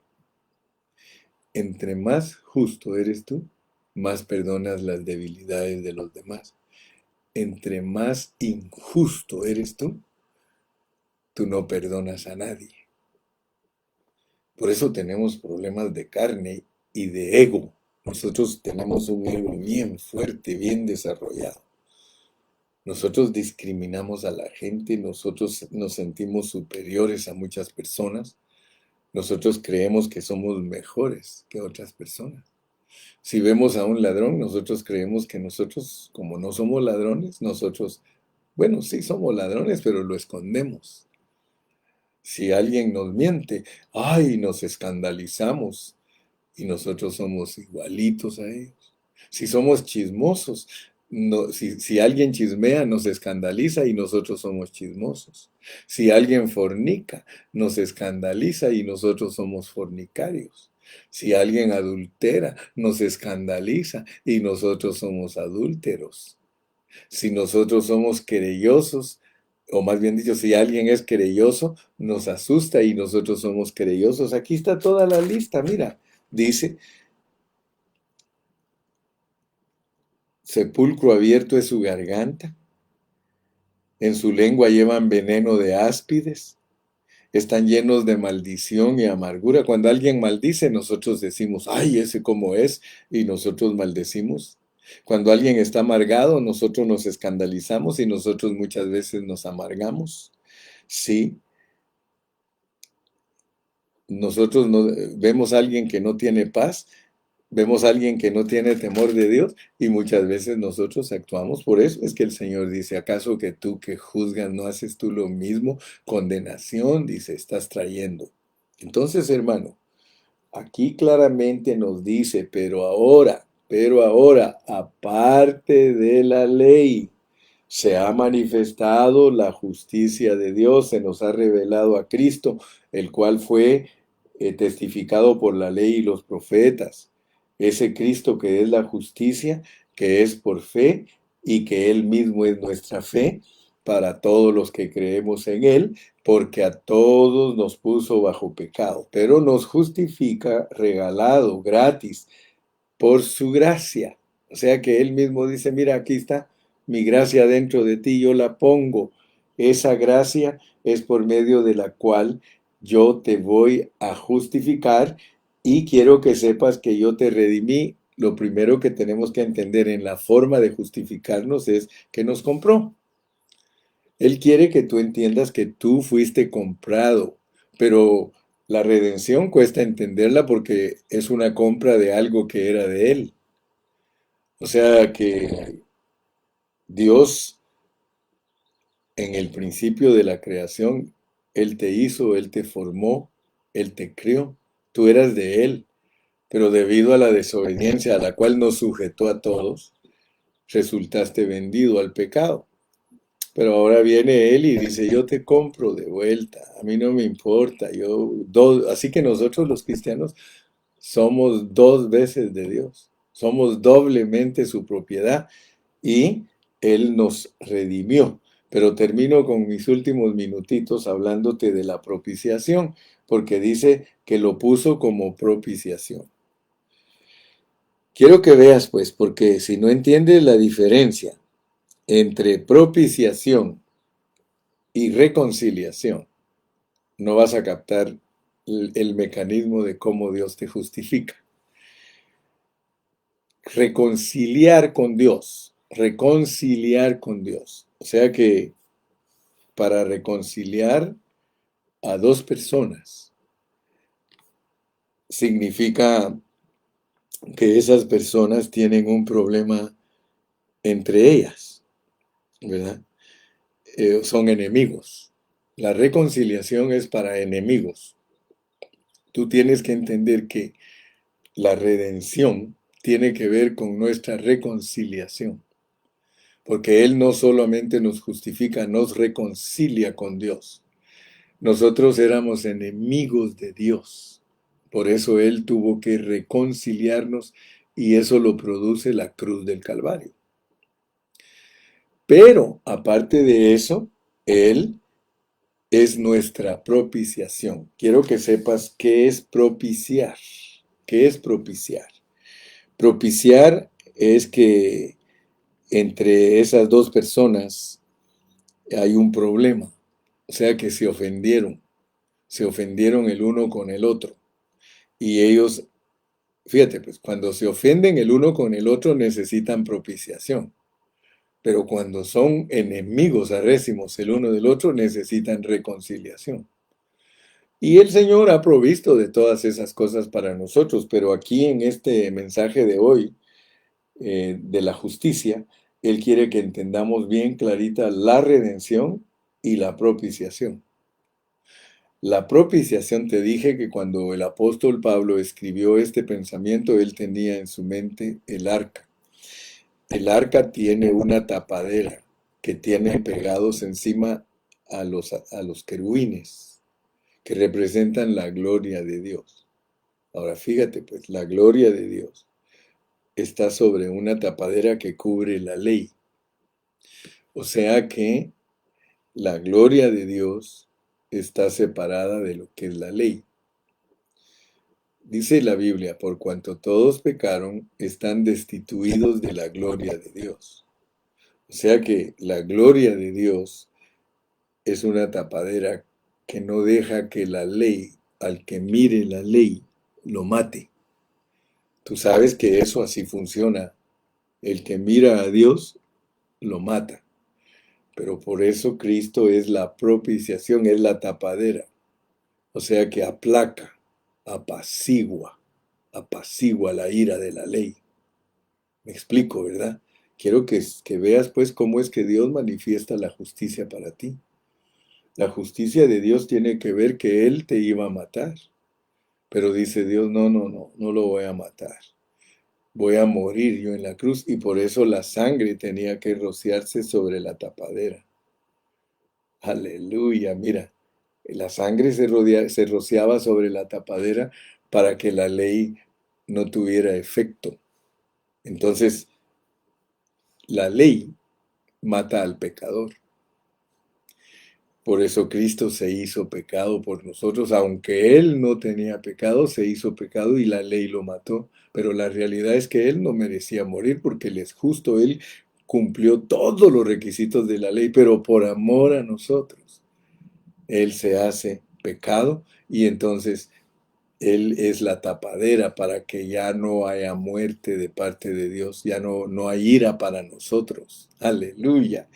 Entre más justo eres tú, más perdonas las debilidades de los demás. Entre más injusto eres tú no perdonas a nadie. Por eso tenemos problemas de carne y de ego. Nosotros tenemos un ego bien fuerte, bien desarrollado. Nosotros discriminamos a la gente, nosotros nos sentimos superiores a muchas personas, nosotros creemos que somos mejores que otras personas. Si vemos a un ladrón, nosotros creemos que nosotros, como no somos ladrones, bueno, sí somos ladrones, pero lo escondemos. Si alguien nos miente, ¡ay! Nos escandalizamos y nosotros somos igualitos a ellos. Si somos chismosos, si alguien chismea, nos escandaliza y nosotros somos chismosos. Si alguien fornica, nos escandaliza y nosotros somos fornicarios. Si alguien adultera, nos escandaliza y nosotros somos adúlteros. Si nosotros somos querellosos, o más bien dicho, si alguien es querelloso, nos asusta y nosotros somos querellosos. Aquí está toda la lista, mira. Dice, sepulcro abierto es su garganta, en su lengua llevan veneno de áspides, están llenos de maldición y amargura. Cuando alguien maldice, nosotros decimos, ay, ese cómo es, y nosotros maldecimos. Cuando alguien está amargado, nosotros nos escandalizamos y nosotros muchas veces nos amargamos. Sí, nosotros vemos a alguien que no tiene paz, vemos a alguien que no tiene temor de Dios y muchas veces nosotros actuamos. Por eso es que el Señor dice, ¿acaso que tú que juzgas no haces tú lo mismo? Condenación, dice, estás trayendo. Entonces, hermano, aquí claramente nos dice, pero ahora, aparte de la ley, se ha manifestado la justicia de Dios, se nos ha revelado a Cristo, el cual fue testificado por la ley y los profetas. Ese Cristo que es la justicia, que es por fe y que Él mismo es nuestra fe para todos los que creemos en Él, porque a todos nos puso bajo pecado, pero nos justifica regalado, gratis, por su gracia. O sea que Él mismo dice, mira, aquí está mi gracia dentro de ti, yo la pongo. Esa gracia es por medio de la cual yo te voy a justificar y quiero que sepas que yo te redimí. Lo primero que tenemos que entender en la forma de justificarnos es que nos compró. Él quiere que tú entiendas que tú fuiste comprado, pero la redención cuesta entenderla porque es una compra de algo que era de Él. O sea que Dios, en el principio de la creación, Él te hizo, Él te formó, Él te crió. Tú eras de Él, pero debido a la desobediencia a la cual nos sujetó a todos, resultaste vendido al pecado. Pero ahora viene Él y dice, yo te compro de vuelta, a mí no me importa, así que nosotros los cristianos somos dos veces de Dios, somos doblemente su propiedad y Él nos redimió. Pero termino con mis últimos minutitos hablándote de la propiciación, porque dice que lo puso como propiciación. Quiero que veas, pues, porque si no entiendes la diferencia entre propiciación y reconciliación, no vas a captar el mecanismo de cómo Dios te justifica. Reconciliar con Dios. O sea que para reconciliar a dos personas significa que esas personas tienen un problema entre ellas, ¿verdad? Son enemigos. La reconciliación es para enemigos. Tú tienes que entender que la redención tiene que ver con nuestra reconciliación, porque Él no solamente nos justifica, nos reconcilia con Dios. Nosotros éramos enemigos de Dios, por eso Él tuvo que reconciliarnos y eso lo produce la cruz del Calvario. Pero aparte de eso, Él es nuestra propiciación. Quiero que sepas qué es propiciar. ¿Qué es propiciar? Propiciar es que entre esas dos personas hay un problema, o sea que se ofendieron el uno con el otro. Y ellos, fíjate, pues cuando se ofenden el uno con el otro necesitan propiciación, pero cuando son enemigos arrésimos el uno del otro necesitan reconciliación. Y el Señor ha provisto de todas esas cosas para nosotros, pero aquí en este mensaje de hoy, de la justicia, Él quiere que entendamos bien clarita la redención y la propiciación. La propiciación, te dije que cuando el apóstol Pablo escribió este pensamiento, él tenía en su mente el arca. El arca tiene una tapadera que tiene pegados encima a los querubines, que representan la gloria de Dios. Ahora fíjate, pues, la gloria de Dios está sobre una tapadera que cubre la ley. O sea que la gloria de Dios está separada de lo que es la ley. Dice la Biblia, por cuanto todos pecaron, están destituidos de la gloria de Dios. O sea que la gloria de Dios es una tapadera que no deja que la ley, al que mire la ley, lo mate. Tú sabes que eso así funciona. El que mira a Dios, lo mata. Pero por eso Cristo es la propiciación, es la tapadera. O sea que aplaca, apacigua la ira de la ley. Me explico, ¿verdad? Quiero que veas pues cómo es que Dios manifiesta la justicia para ti. La justicia de Dios tiene que ver que Él te iba a matar. Pero dice Dios, no, no, no, no lo voy a matar. Voy a morir yo en la cruz y por eso la sangre tenía que rociarse sobre la tapadera. Aleluya, mira, la sangre se rociaba sobre la tapadera para que la ley no tuviera efecto. Entonces, la ley mata al pecador. Por eso Cristo se hizo pecado por nosotros, aunque Él no tenía pecado, se hizo pecado y la ley lo mató. Pero la realidad es que Él no merecía morir porque Él es justo, Él cumplió todos los requisitos de la ley, pero por amor a nosotros, Él se hace pecado y entonces Él es la tapadera para que ya no haya muerte de parte de Dios, ya no hay ira para nosotros. Aleluya.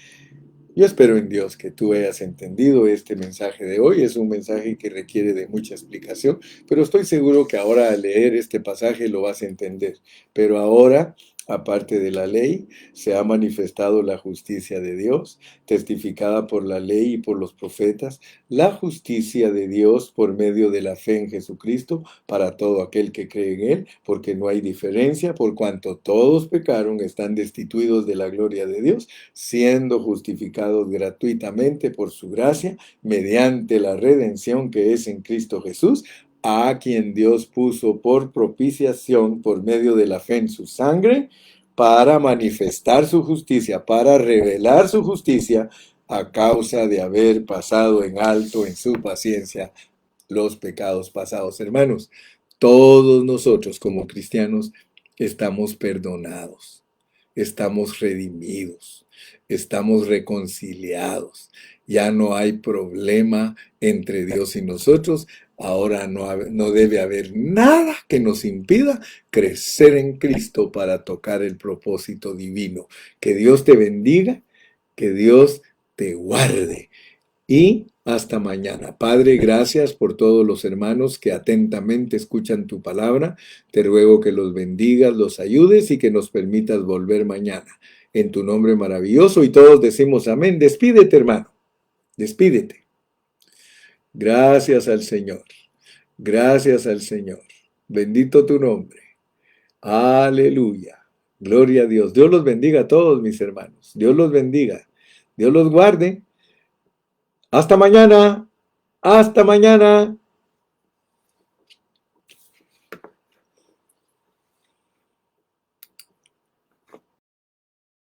Yo espero en Dios que tú hayas entendido este mensaje de hoy. Es un mensaje que requiere de mucha explicación, pero estoy seguro que ahora al leer este pasaje lo vas a entender. Pero ahora, aparte de la ley, se ha manifestado la justicia de Dios, testificada por la ley y por los profetas, la justicia de Dios por medio de la fe en Jesucristo para todo aquel que cree en Él, porque no hay diferencia, por cuanto todos pecaron, están destituidos de la gloria de Dios, siendo justificados gratuitamente por su gracia, mediante la redención que es en Cristo Jesús, a quien Dios puso por propiciación por medio de la fe en su sangre, para manifestar su justicia, para revelar su justicia, a causa de haber pasado en alto en su paciencia los pecados pasados. Hermanos, todos nosotros como cristianos estamos perdonados, estamos redimidos, estamos reconciliados. Ya no hay problema entre Dios y nosotros. Ahora no debe haber nada que nos impida crecer en Cristo para tocar el propósito divino. Que Dios te bendiga, que Dios te guarde. Y hasta mañana. Padre, gracias por todos los hermanos que atentamente escuchan tu palabra. Te ruego que los bendigas, los ayudes y que nos permitas volver mañana. En tu nombre maravilloso y todos decimos amén. Despídete, hermano. Despídete. Gracias al Señor. Gracias al Señor. Bendito tu nombre. Aleluya. Gloria a Dios. Dios los bendiga a todos mis hermanos. Dios los bendiga. Dios los guarde. Hasta mañana. Hasta mañana.